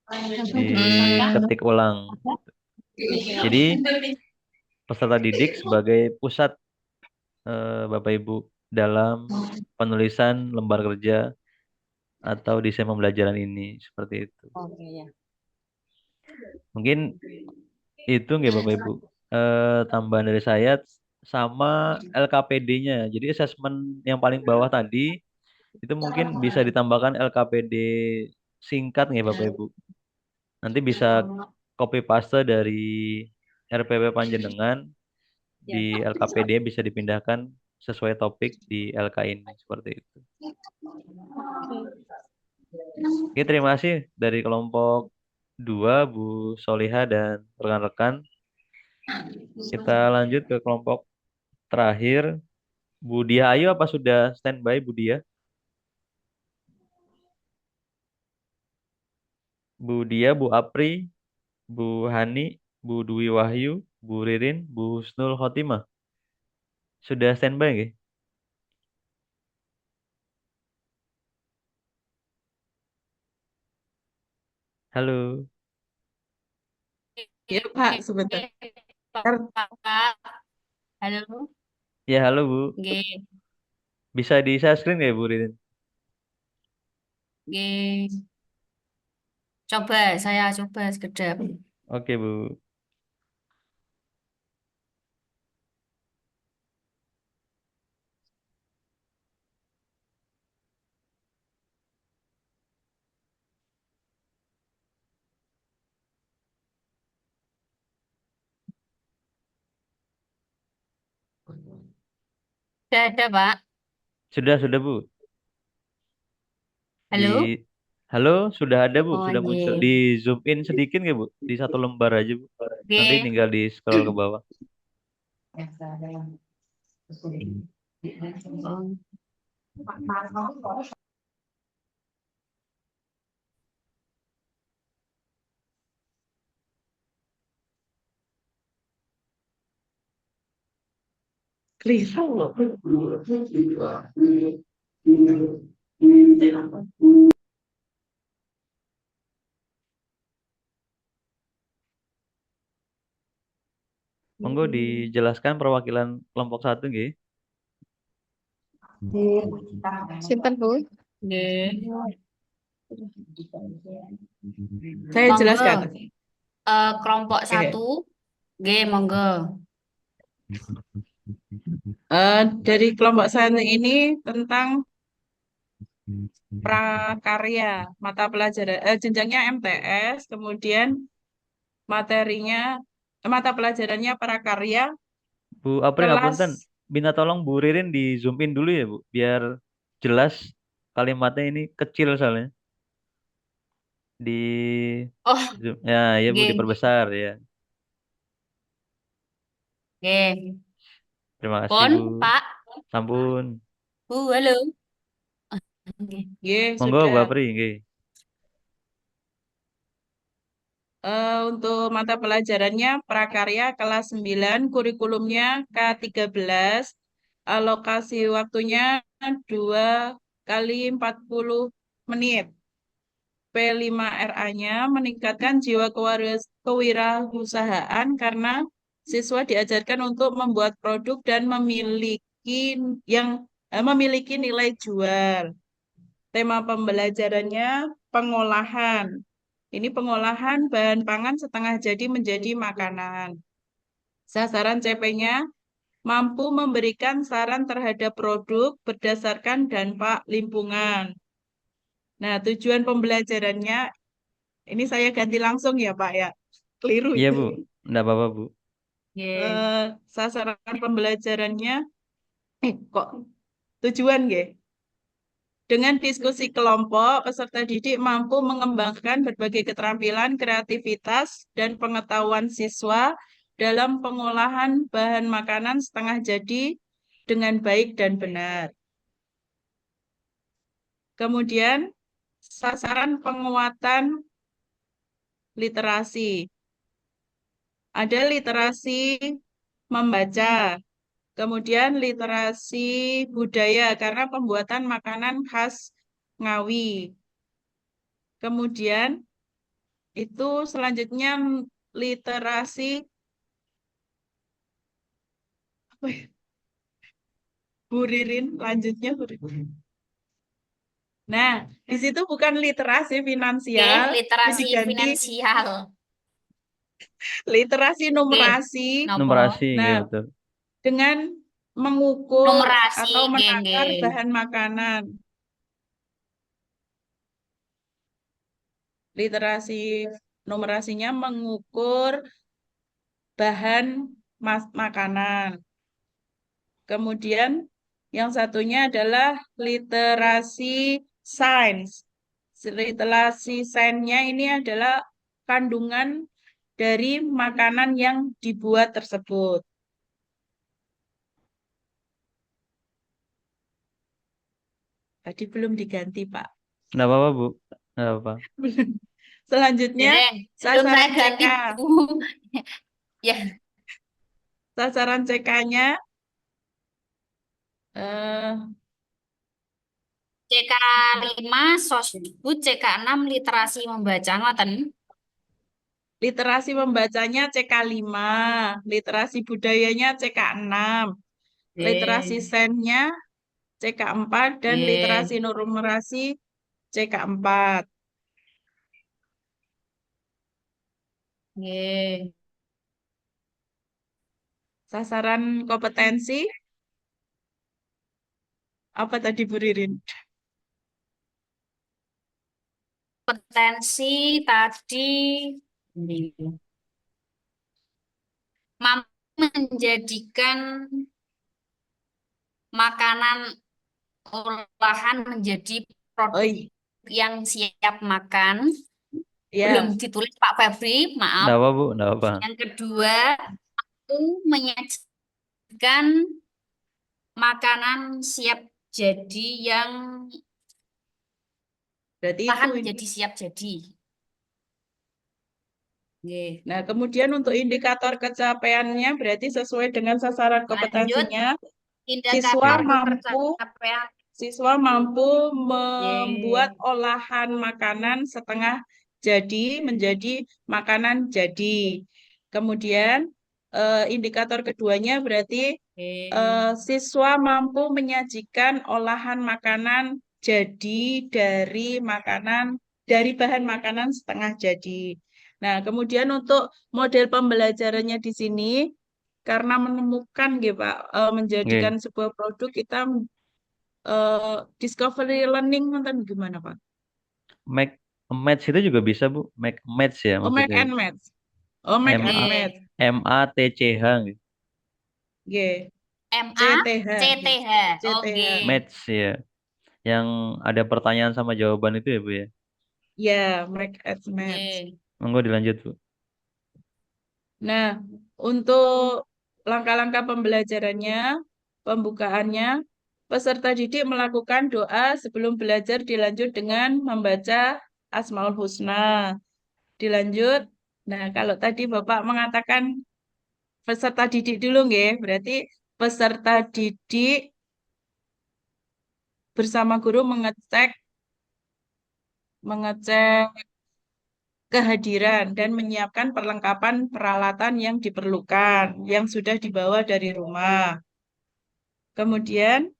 diketik ulang. Jadi peserta didik sebagai pusat Bapak Ibu dalam penulisan lembar kerja atau desain pembelajaran ini seperti itu. Oke ya. Mungkin itu nggak Bapak Ibu. Tambahan dari saya sama LKPD-nya. Jadi asesmen yang paling bawah tadi itu mungkin bisa ditambahkan LKPD singkat nggak Bapak Ibu. Nanti bisa copy paste dari RPP Panjenengan di LKPD bisa dipindahkan sesuai topik di LK ini seperti itu. Oke, terima kasih dari kelompok 2 Bu Soliha dan rekan-rekan. Kita lanjut ke kelompok terakhir. Bu Dia, ayo apa sudah standby Bu Dia? Bu Dia, Bu Apri, Bu Hani, Bu Dwi Wahyu, Bu Ririn, Bu Husnul Khotimah. Sudah standby nggih? Halo. Ya Pak, sebentar. Pak. Halo. Ya, halo Bu. Nggih, Bisa di share screen ya Bu Ririn? nggih. Coba saya coba sekedap. Oke Bu. Sudah ada, Pak. Sudah Bu. Di Halo. Halo, sudah ada Bu, Oh, sudah muncul. nggih. Di zoom in sedikit nggak Bu? Di satu lembar aja Bu. Nanti Nggih. tinggal di scroll ke bawah. Oh. Keliru loh. Monggo dijelaskan perwakilan kelompok 1 nggih. Sinten Bu? Nggih. Saya Monggo. jelaskan. Kelompok Oke. 1. Nggih, monggo. Dari kelompok saya ini tentang prakarya, mata pelajaran, jenjangnya MTS, kemudian materinya, mata pelajarannya prakarya, Bu April ngapunten, kelas minta tolong Bu Ririn di zoom in dulu ya Bu, biar jelas kalimatnya ini kecil soalnya. Di Oh, Zoom. Ya, ya Bu, nggih. diperbesar ya. Nggih. Terima kasih Pun, Bu. Pak. Sampun. Bu, halo. Nggih. Nggih, Monggo Bu sudah. Apri, nggih. Untuk mata pelajarannya prakarya kelas 9, kurikulumnya K13, alokasi waktunya 2 kali 40 menit. P5RA-nya meningkatkan jiwa kewirausahaan karena siswa diajarkan untuk membuat produk dan memiliki nilai jual. Tema pembelajarannya pengolahan. Ini pengolahan bahan pangan setengah jadi menjadi makanan. Sasaran CP-nya mampu memberikan saran terhadap produk berdasarkan dampak lingkungan. Nah, tujuan pembelajarannya ini saya ganti langsung ya, Pak ya. Keliru Iya itu. Bu, enggak apa-apa Bu. Nggih. Sasaran pembelajarannya kok tujuan nggih? Dengan diskusi kelompok, peserta didik mampu mengembangkan berbagai keterampilan, kreativitas, dan pengetahuan siswa dalam pengolahan bahan makanan setengah jadi dengan baik dan benar. Kemudian, sasaran penguatan literasi. Ada literasi membaca, kemudian literasi budaya karena pembuatan makanan khas Ngawi. Kemudian itu selanjutnya literasi apa ya? Bu Ririn, lanjutnya Bu Ririn. Nah, di situ bukan literasi Nggih, finansial, tapi literasi diganti finansial. literasi Nggih, numerasi. napa? Numerasi, nggih Nah, betul. dengan mengukur Numerasi, atau nggih, menakar nggih. bahan makanan. Literasi numerasinya mengukur bahan makanan. Kemudian yang satunya adalah literasi sains. Literasi sainsnya ini adalah kandungan dari makanan yang dibuat tersebut. Tadi belum diganti, Pak. Enggak apa-apa Bu. Enggak apa. Selanjutnya, Dereng, belum saya sasaran ganti, CK. Bu. Ya, Sasaran CK-nya eh, CK5 sosbud, CK6 literasi membaca ngoten. literasi membacanya CK5, literasi budayanya CK6, literasi Nggih, sainsnya CK4, dan literasi nggih. numerasi CK4. Nggih. Sasaran kompetensi, apa tadi Bu Ririn? Kompetensi tadi mampu menjadikan makanan olahan menjadi Oh produk yang siap makan. Belum ya, ditulis Pak Febri, maaf. Enggak apa Bu, enggak apa. Yang kedua, itu menyajikan makanan siap jadi yang berarti itu olahan ini. menjadi siap jadi. Nggih. Nah, kemudian untuk indikator capaiannya berarti sesuai dengan sasaran Lanjut, kompetensinya, indikator mampu pencapaian. siswa mampu membuat Nggih. olahan makanan setengah jadi menjadi makanan jadi. Kemudian indikator keduanya berarti Nggih. siswa mampu menyajikan olahan makanan jadi dari bahan makanan setengah jadi. Nah, kemudian untuk model pembelajarannya di sini karena menemukan gitu Pak, menjadikan Nggih. sebuah produk kita discovery learning nonton gimana Pak? Make a match itu juga bisa Bu. Make a match ya Oh, make maksudnya. and match. Oh, make and MA match. MATCH gitu. G. MACTH. CTH. Oke. Match ya. Yang ada pertanyaan sama jawaban itu ya Bu ya. Ya, make at match. Oke. Monggo dilanjut, Bu. Nah, untuk langkah-langkah pembelajarannya, pembukaannya, peserta didik melakukan doa sebelum belajar dilanjut dengan membaca Asmaul Husna. Dilanjut. Nah, kalau tadi Bapak mengatakan peserta didik dulu nggih, berarti peserta didik bersama guru mengecek kehadiran dan menyiapkan perlengkapan peralatan yang diperlukan yang sudah dibawa dari rumah. Kemudian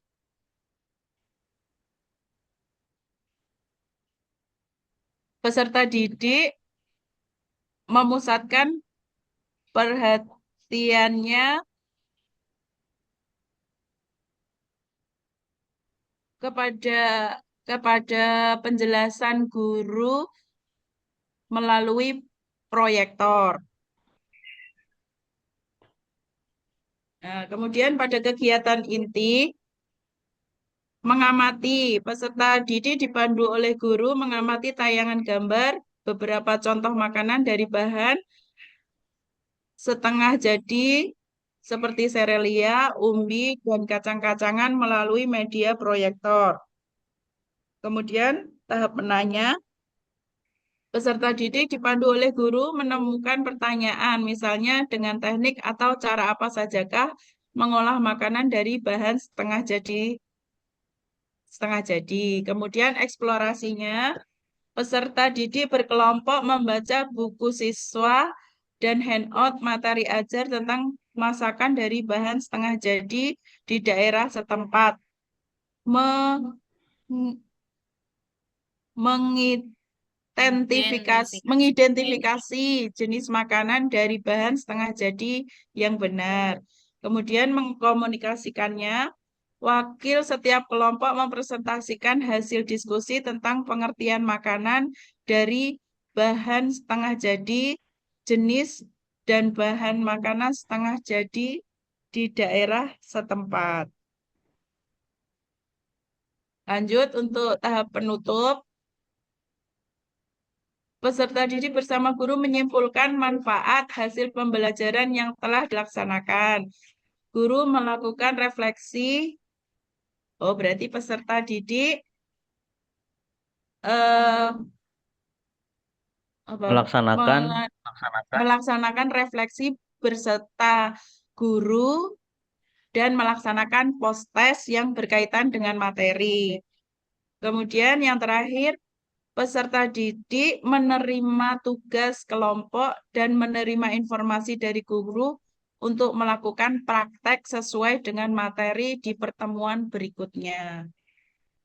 peserta didik memusatkan perhatiannya kepada kepada penjelasan guru melalui proyektor. Nah, kemudian pada kegiatan inti mengamati, peserta didik dipandu oleh guru mengamati tayangan gambar beberapa contoh makanan dari bahan setengah jadi seperti serelia, umbi, dan kacang-kacangan melalui media proyektor. Kemudian tahap menanya, peserta didik dipandu oleh guru menemukan pertanyaan, misalnya dengan teknik atau cara apa sajakah mengolah makanan dari bahan setengah jadi. Kemudian eksplorasinya, peserta didik berkelompok membaca buku siswa dan handout materi ajar tentang masakan dari bahan setengah jadi di daerah setempat. Mengidentifikasi jenis makanan dari bahan setengah jadi yang benar. Kemudian mengkomunikasikannya, wakil setiap kelompok mempresentasikan hasil diskusi tentang pengertian makanan dari bahan setengah jadi, jenis dan bahan makanan setengah jadi di daerah setempat. Lanjut untuk tahap penutup. Peserta didik bersama guru menyimpulkan manfaat hasil pembelajaran yang telah dilaksanakan. Guru melakukan refleksi. Oh, berarti peserta didik melaksanakan refleksi berserta guru dan melaksanakan post-test yang berkaitan dengan materi. Kemudian yang terakhir, peserta didik menerima tugas kelompok dan menerima informasi dari guru untuk melakukan praktek sesuai dengan materi di pertemuan berikutnya.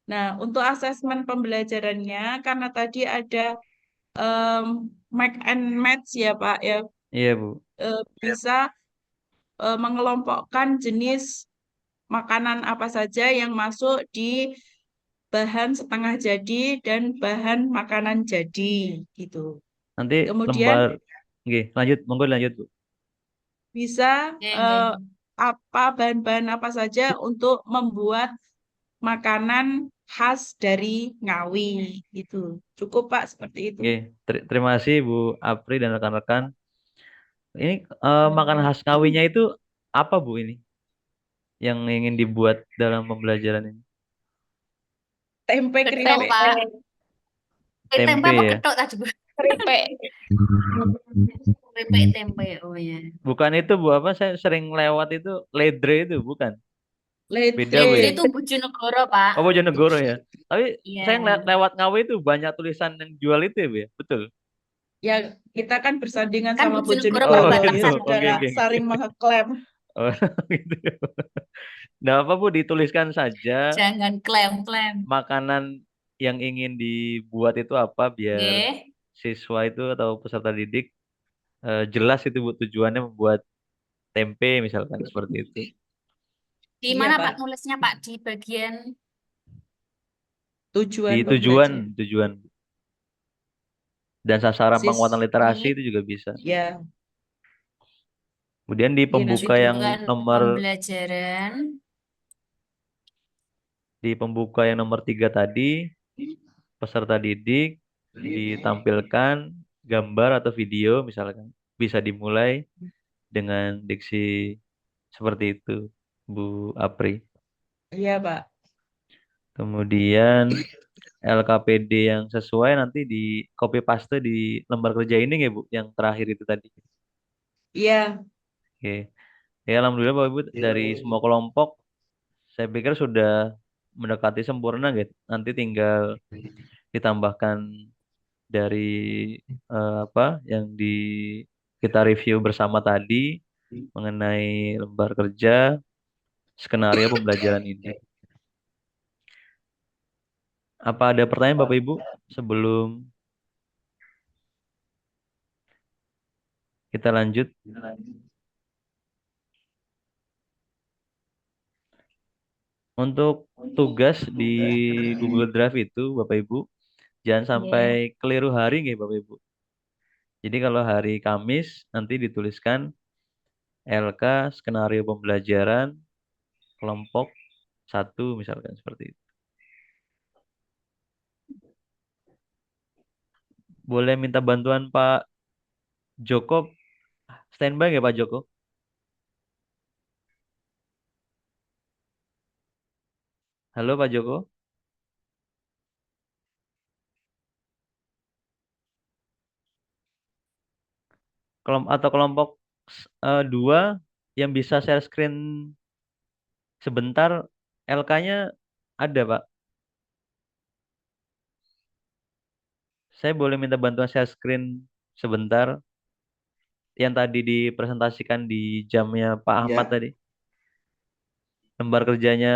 Nah, untuk asesmen pembelajarannya, karena tadi ada make and match ya Pak, ya Iya, Bu. bisa mengelompokkan jenis makanan apa saja yang masuk di bahan setengah jadi dan bahan makanan jadi gitu. Nanti Kemudian lanjut, monggo lanjut, Bu. bisa apa bahan-bahan apa saja untuk membuat makanan khas dari Ngawi gitu. Cukup Pak seperti itu. Terima kasih Bu Apri dan rekan-rekan. Ini makanan khas Ngawinya itu apa, Bu, ini? Yang ingin dibuat dalam pembelajaran ini? Tempe Getok, keripik. Pak. Tempe Tempe apa ya? getok tadi, Bu? Keripik. Keripik tempe. Oh ya. Bukan itu, Bu, apa saya sering lewat itu ledre itu, bukan? Beda, Bu, Ledre. ya? Itu Bojonegoro, Pak. Oh, Bojonegoro ya. Tapi Iya. saya ngeliat lewat Ngawi itu banyak tulisan yang jual itu ya, Bu, ya? Betul. Ya, kita kan bersandingan Kan sama Bojonegoro Bojonegoro, Batang ya Sari. saudara, Oke. saling mengklaim. Oh, gitu. Nah, apa, Bu, dituliskan saja Jangan klaim-klaim. makanan yang ingin dibuat itu apa biar Nggih. siswa itu atau peserta didik jelas itu, Bu, tujuannya membuat tempe misalkan seperti itu. Di Iya, mana Pak. Pak nulisnya, Pak? Di bagian Tujuan Di pembelajaran. tujuan. Dan sasaran penguatan literasi ini, itu juga bisa. ya. Kemudian di Iya, pembuka yang tujuan nomor pembelajaran. di pembuka yang nomor 3 tadi, peserta didik ditampilkan gambar atau video misalkan. Bisa dimulai dengan diksi seperti itu, Bu Apri. Iya, Pak. Kemudian LKPD yang sesuai nanti di copy paste di lembar kerja ini ya Bu, yang terakhir itu tadi. Iya, Oke. Ya, alhamdulillah Bapak Ibu dari semua kelompok saya pikir sudah mendekati sempurna gitu. Nanti tinggal ditambahkan dari apa yang kita review bersama tadi mengenai lembar kerja skenario pembelajaran ini. Apa ada pertanyaan Bapak Ibu sebelum kita lanjut? Untuk tugas di Google Drive itu Bapak Ibu jangan sampai keliru hari nggih Bapak Ibu. Jadi kalau hari Kamis nanti dituliskan LK skenario pembelajaran kelompok 1 misalkan seperti itu. Boleh minta bantuan Pak Joko, standby nggak Pak Joko? Halo Pak Joko, atau kelompok 2 yang bisa share screen sebentar, LK-nya ada Pak. Saya boleh minta bantuan share screen sebentar yang tadi dipresentasikan di jamnya Pak Ahmad Ya. tadi. Lembar kerjanya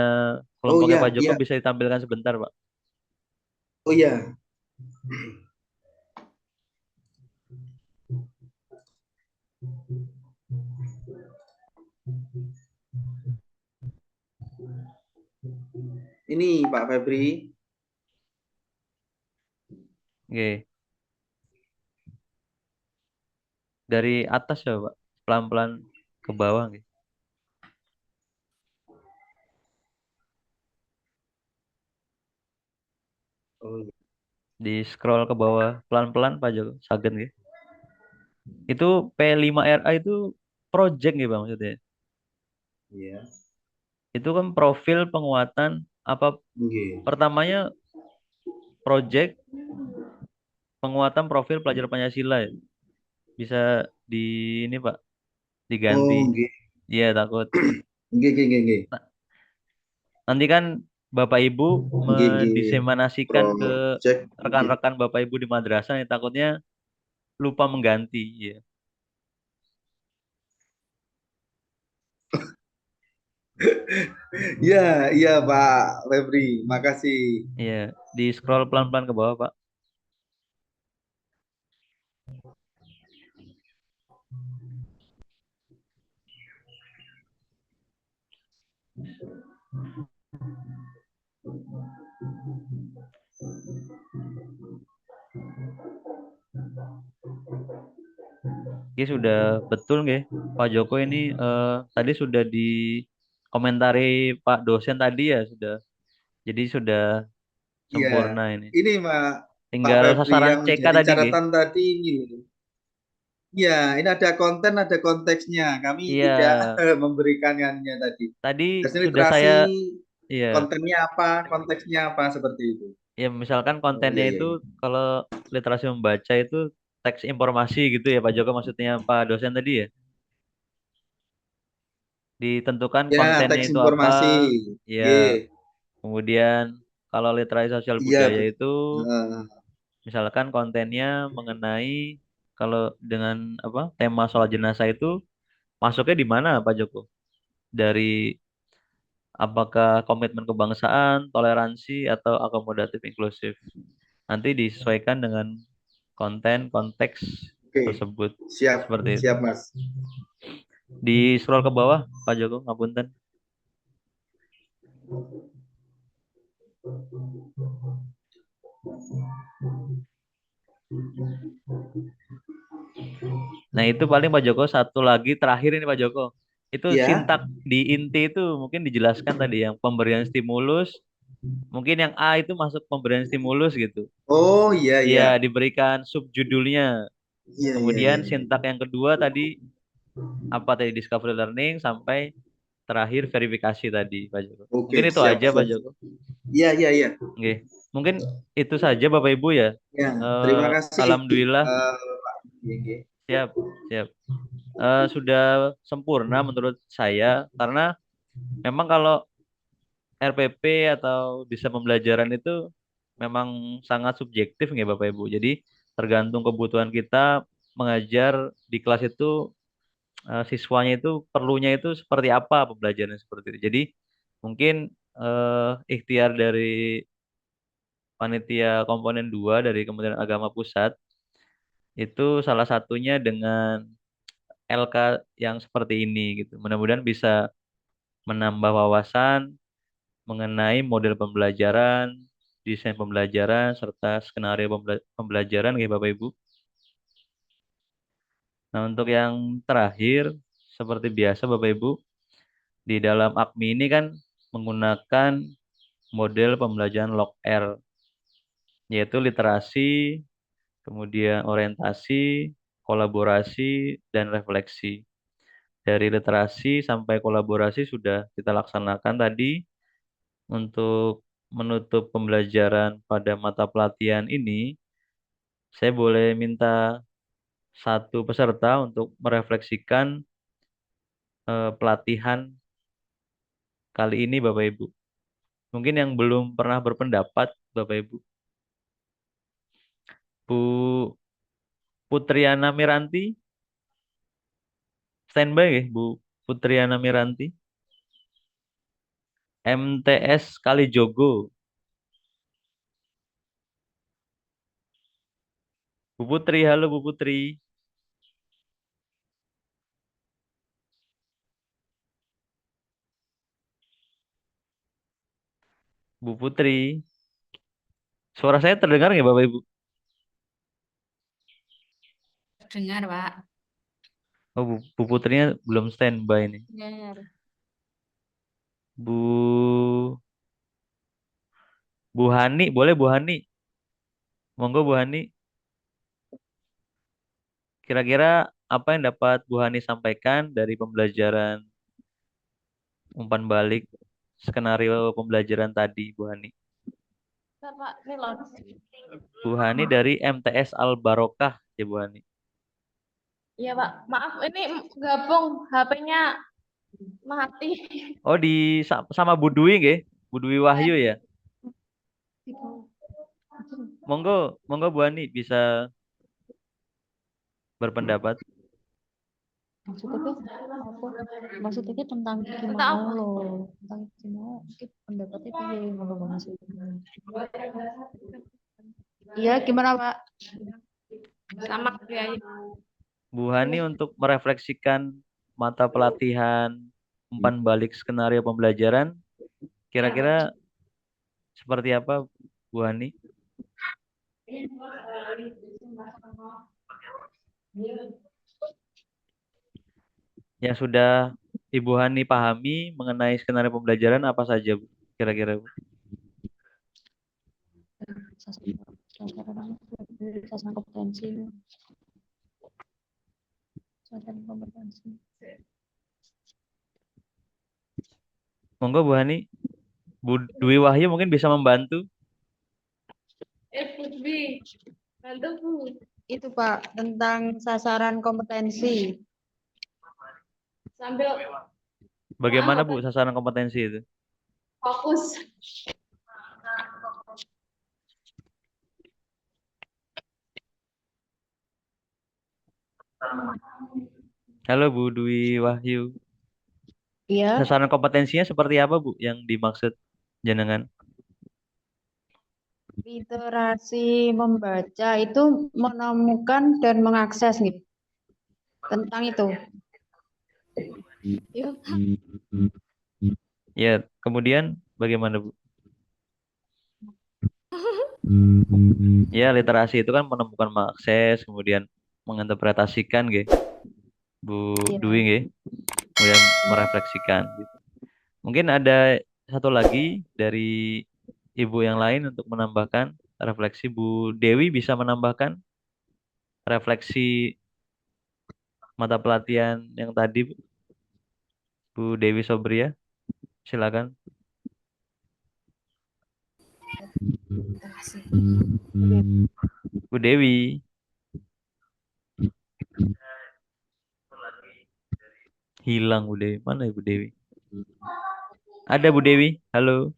Oh kelompoknya ya, Pak Joko iya. bisa ditampilkan sebentar Pak. Oh ya. Ini Pak Febri. Oke. Dari atas ya Pak, pelan-pelan ke bawah gitu. Oh iya. Di scroll ke bawah pelan-pelan Pak Joko, saged gitu. Itu P5RA itu project gitu Pak maksudnya. Iya. Itu kan profil penguatan apa Nggih. pertamanya project penguatan profil pelajar Pancasila ya. Bisa di ini Pak, diganti. Oh nggih. Iya takut. Nggih, nggih, nggih, nggih. Nanti kan Bapak Ibu Nggih, nggih. mendiseminasikan ke Project. Nggih. rekan-rekan Bapak Ibu di madrasah yang takutnya lupa mengganti ya. Ya, iya Pak Febri. Makasih. Iya, di scroll pelan-pelan ke bawah Pak. Oke, sudah betul nggih Pak Joko ini tadi sudah dikomentari Pak dosen tadi ya sudah. Jadi sudah Iya. sempurna ini. Ini Pak Tinggal Febri sasaran yang CK jadi tadi nggih. catatan tadi gini. Ya, ini ada konten, ada konteksnya. Kami Iya, tidak memberikannya tadi. tadi Biasanya sudah literasi saya iya. kontennya apa, konteksnya apa seperti itu. Ya misalkan Oh kontennya iya, iya, itu iya. kalau literasi membaca itu teks informasi gitu ya Pak Joko maksudnya Pak dosen tadi ya. Ditentukan Ya, kontennya teks itu apa, informasi. ya. Oke. Kemudian kalau literasi sosial Iya, budaya itu Heeh. misalkan kontennya mengenai kalau dengan apa tema sholat jenazah itu masuknya di mana Pak Joko? Dari apakah komitmen kebangsaan, toleransi atau akomodatif inklusif? Nanti disesuaikan dengan konten konteks Oke. tersebut Siap, seperti itu. siap Mas. Di scroll ke bawah Pak Joko, ngapunten. Nah itu paling Pak Joko satu lagi terakhir ini Pak Joko. Itu Ya. sintak di inti itu mungkin dijelaskan tadi yang pemberian stimulus Mungkin yang A itu masuk pemberian stimulus gitu. Oh iya Iya, iya. diberikan subjudulnya. Iya iya iya. Kemudian sintak yang kedua tadi apa tadi discovery learning sampai terakhir verifikasi tadi Pak Joko. Oke, Mungkin itu siap aja Pak siap. Joko. Iya iya iya. Oke. Mungkin itu saja Bapak Ibu ya. Ya, terima kasih Alhamdulillah Pak Yengge. siap, siap. Sudah sempurna menurut saya karena memang kalau RPP atau desain pembelajaran itu memang sangat subjektif nggak Bapak Ibu. Jadi tergantung kebutuhan kita mengajar di kelas itu siswanya itu perlunya itu seperti apa pembelajaran seperti itu. Jadi mungkin ikhtiar dari panitia komponen 2 dari Kementerian Agama Pusat itu salah satunya dengan LK yang seperti ini gitu. Mudah-mudahan bisa menambah wawasan mengenai model pembelajaran, desain pembelajaran, serta skenario pembelajaran ya Bapak Ibu. Nah, untuk yang terakhir, seperti biasa Bapak Ibu, di dalam AKMI ini kan menggunakan model pembelajaran log R, yaitu literasi, kemudian orientasi, kolaborasi, dan refleksi. Dari literasi sampai kolaborasi sudah kita laksanakan tadi. Untuk menutup pembelajaran pada mata pelatihan ini, saya boleh minta satu peserta untuk merefleksikan pelatihan kali ini Bapak Ibu. Mungkin yang belum pernah berpendapat Bapak Ibu. Bu Putriana Miranti, standby ya Bu Putriana Miranti. MTS Kalijogo. Bu Putri, halo Bu Putri. Bu Putri. Suara saya terdengar nggak Bapak Ibu? Dengar, Pak. Oh, Bu Putrinya belum standby nih. Benar. Bu Hani, boleh Bu Hani? Monggo Bu Hani. Kira-kira apa yang dapat Bu Hani sampaikan dari pembelajaran umpan balik skenario pembelajaran tadi Bu Hani? Pak, ini loh. Bu Hani dari MTS Al Barokah ya Bu Hani. Iya Pak, maaf ini gabung HP-nya mati. Oh sama Bu Dwi nggih? Bu Dwi Wahyu ya. Monggo, monggo Bu Hani bisa berpendapat. Maksudnya tentang gimana loh, tentang gimana mungkin pendapatnya piye ngono maksudnya. Iya, gimana Pak? Sama kayak Bu Hani untuk merefleksikan mata pelatihan umpan balik skenario pembelajaran kira-kira seperti apa Bu Hani? Yang sudah Ibu Hani pahami mengenai skenario pembelajaran apa saja Bu? Kira-kira Bu? Sasaran kompetensi. Sasaran kompetensi. Monggo Bu Hani. Bu Dwi Wahyu mungkin bisa membantu. Bu Dwi, bantu Bu. Itu Pak, tentang sasaran kompetensi. Sambil Bagaimana Bu sasaran kompetensi itu? fokus. Halo Bu Dwi Wahyu. Iya. Sasaran kompetensinya seperti apa Bu yang dimaksud jenengan? Literasi membaca itu menemukan dan mengakses gitu. Tentang itu. Ya, kemudian bagaimana Bu? Ya, literasi itu kan menemukan mengakses, kemudian menginterpretasikan gitu. Bu Dwi nggih. Kemudian merefleksikan gitu. Mungkin ada satu lagi dari ibu yang lain untuk menambahkan refleksi. Bu Dewi bisa menambahkan refleksi mata pelatihan yang tadi, Bu Dewi Sobria, silakan. Bu Dewi, hilang Bu Dewi. Mana ya Bu Dewi? Ada Bu Dewi? Halo.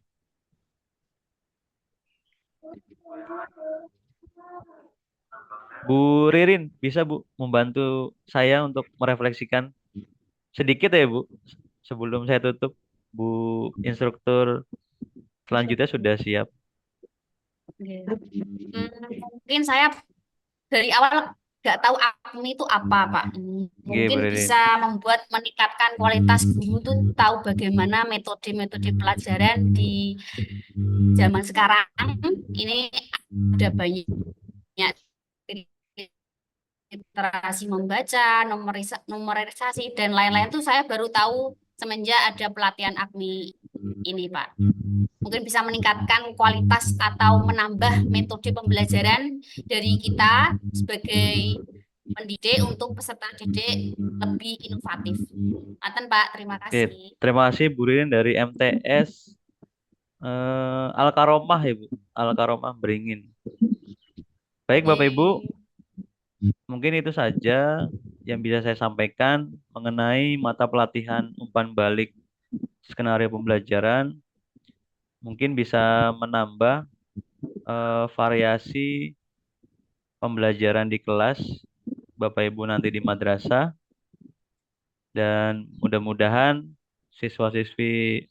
Bu Ririn, bisa Bu membantu saya untuk merefleksikan sedikit ya Bu, sebelum saya tutup. Bu instruktur selanjutnya sudah siap. Mungkin saya dari awal nggak tahu AKMI itu apa, Pak. Oke, Bu Mungkin Ririn. bisa meningkatkan kualitas guru tuh tahu bagaimana metode-metode pelajaran di zaman sekarang ini ada banyak literasi membaca, numerisasi dan lain-lain tuh saya baru tahu semenjak ada pelatihan AKMI ini, Pak. Mungkin bisa meningkatkan kualitas atau menambah metode pembelajaran dari kita sebagai pendidik untuk peserta didik lebih inovatif. Maten, Pak, terima Oke, kasih. terima kasih Bu Ririn dari MTS Al-Karomah ya Bu, Al-Karomah Beringin. Baik Bapak Ibu, mungkin itu saja yang bisa saya sampaikan mengenai mata pelatihan umpan balik skenario pembelajaran. Mungkin bisa menambah variasi pembelajaran di kelas Bapak Ibu nanti di madrasah, dan mudah-mudahan siswa-siswi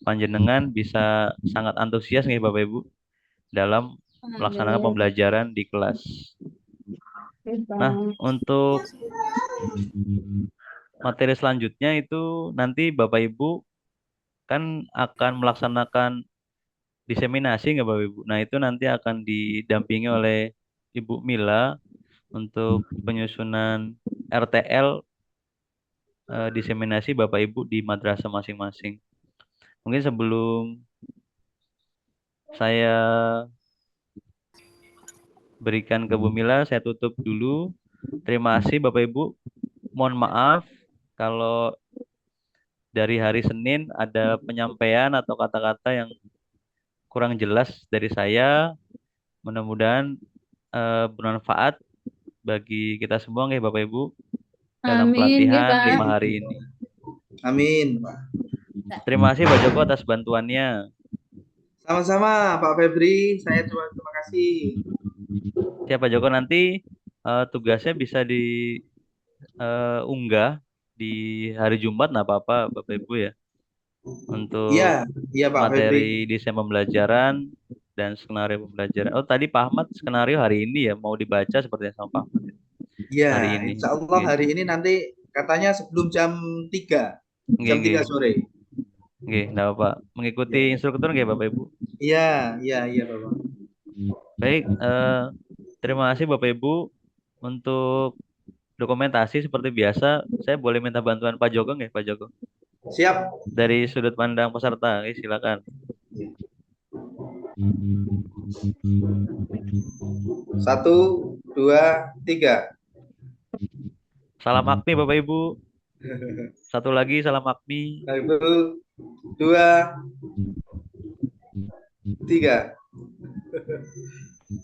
panjenengan bisa sangat antusias nih Bapak Ibu dalam melaksanakan pembelajaran di kelas. Nah, untuk materi selanjutnya itu nanti Bapak Ibu kan akan melaksanakan diseminasi nggak Bapak Ibu? Nah, itu nanti akan didampingi oleh Ibu Mila untuk penyusunan RTL diseminasi Bapak Ibu di madrasah masing-masing. Mungkin sebelum saya berikan ke Bu Mila, saya tutup dulu. Terima kasih Bapak Ibu. Mohon maaf kalau dari hari Senin ada penyampaian atau kata-kata yang kurang jelas dari saya. Mudah-mudahan bermanfaat bagi kita semua ya Bapak Ibu dalam Amin, ya, pelatihan Pak. 5 hari ini. Amin, Pak. Terima kasih Pak Joko atas bantuannya. Sama-sama Pak Febri, saya cuma terima kasih. Siapa Joko, nanti tugasnya bisa diunggah di hari Jumat, nah apa-apa Bapak Ibu ya, untuk Iya, iya Pak Febri. materi desain pembelajaran dan skenario pembelajaran. Oh tadi Pak Ahmad skenario hari ini ya mau dibaca sepertinya sama Pak Ahmad hari Iya, ini. insya Allah Oke. hari ini nanti katanya sebelum jam 3 jam Oke, 3 sore. Oke, enggak apa-apa. Mengikuti instruktur nggak Bapak Ibu? Iya, iya Bapak. Baik, terima kasih Bapak Ibu. Untuk dokumentasi seperti biasa, saya boleh minta bantuan Pak Joko nggak Pak Joko? Siap. Dari sudut pandang peserta, silakan. 1, 2, 3. Salam AKMI Bapak Ibu. Satu lagi salam AKMI. 1, 2, 3.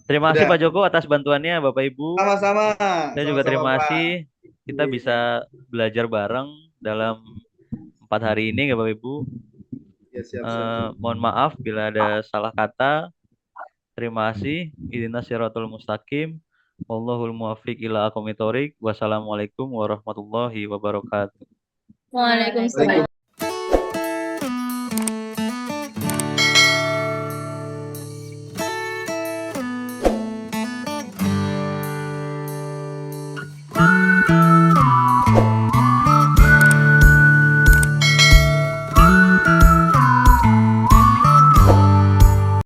Terima kasih Pak Joko atas bantuannya Bapak Ibu. Sama-sama. Saya juga terima kasih kita bisa belajar bareng dalam 4 hari ini ya Bapak Ibu. Ya, siap. Mohon maaf bila ada salah kata. Terima kasih. Ihdinas siratal mustaqim. Wallahul muwaffiq ila aqwamit thoriq. Wassalamualaikum warahmatullahi wabarakatuh. Waalaikumsalam. Waalaikumsalam.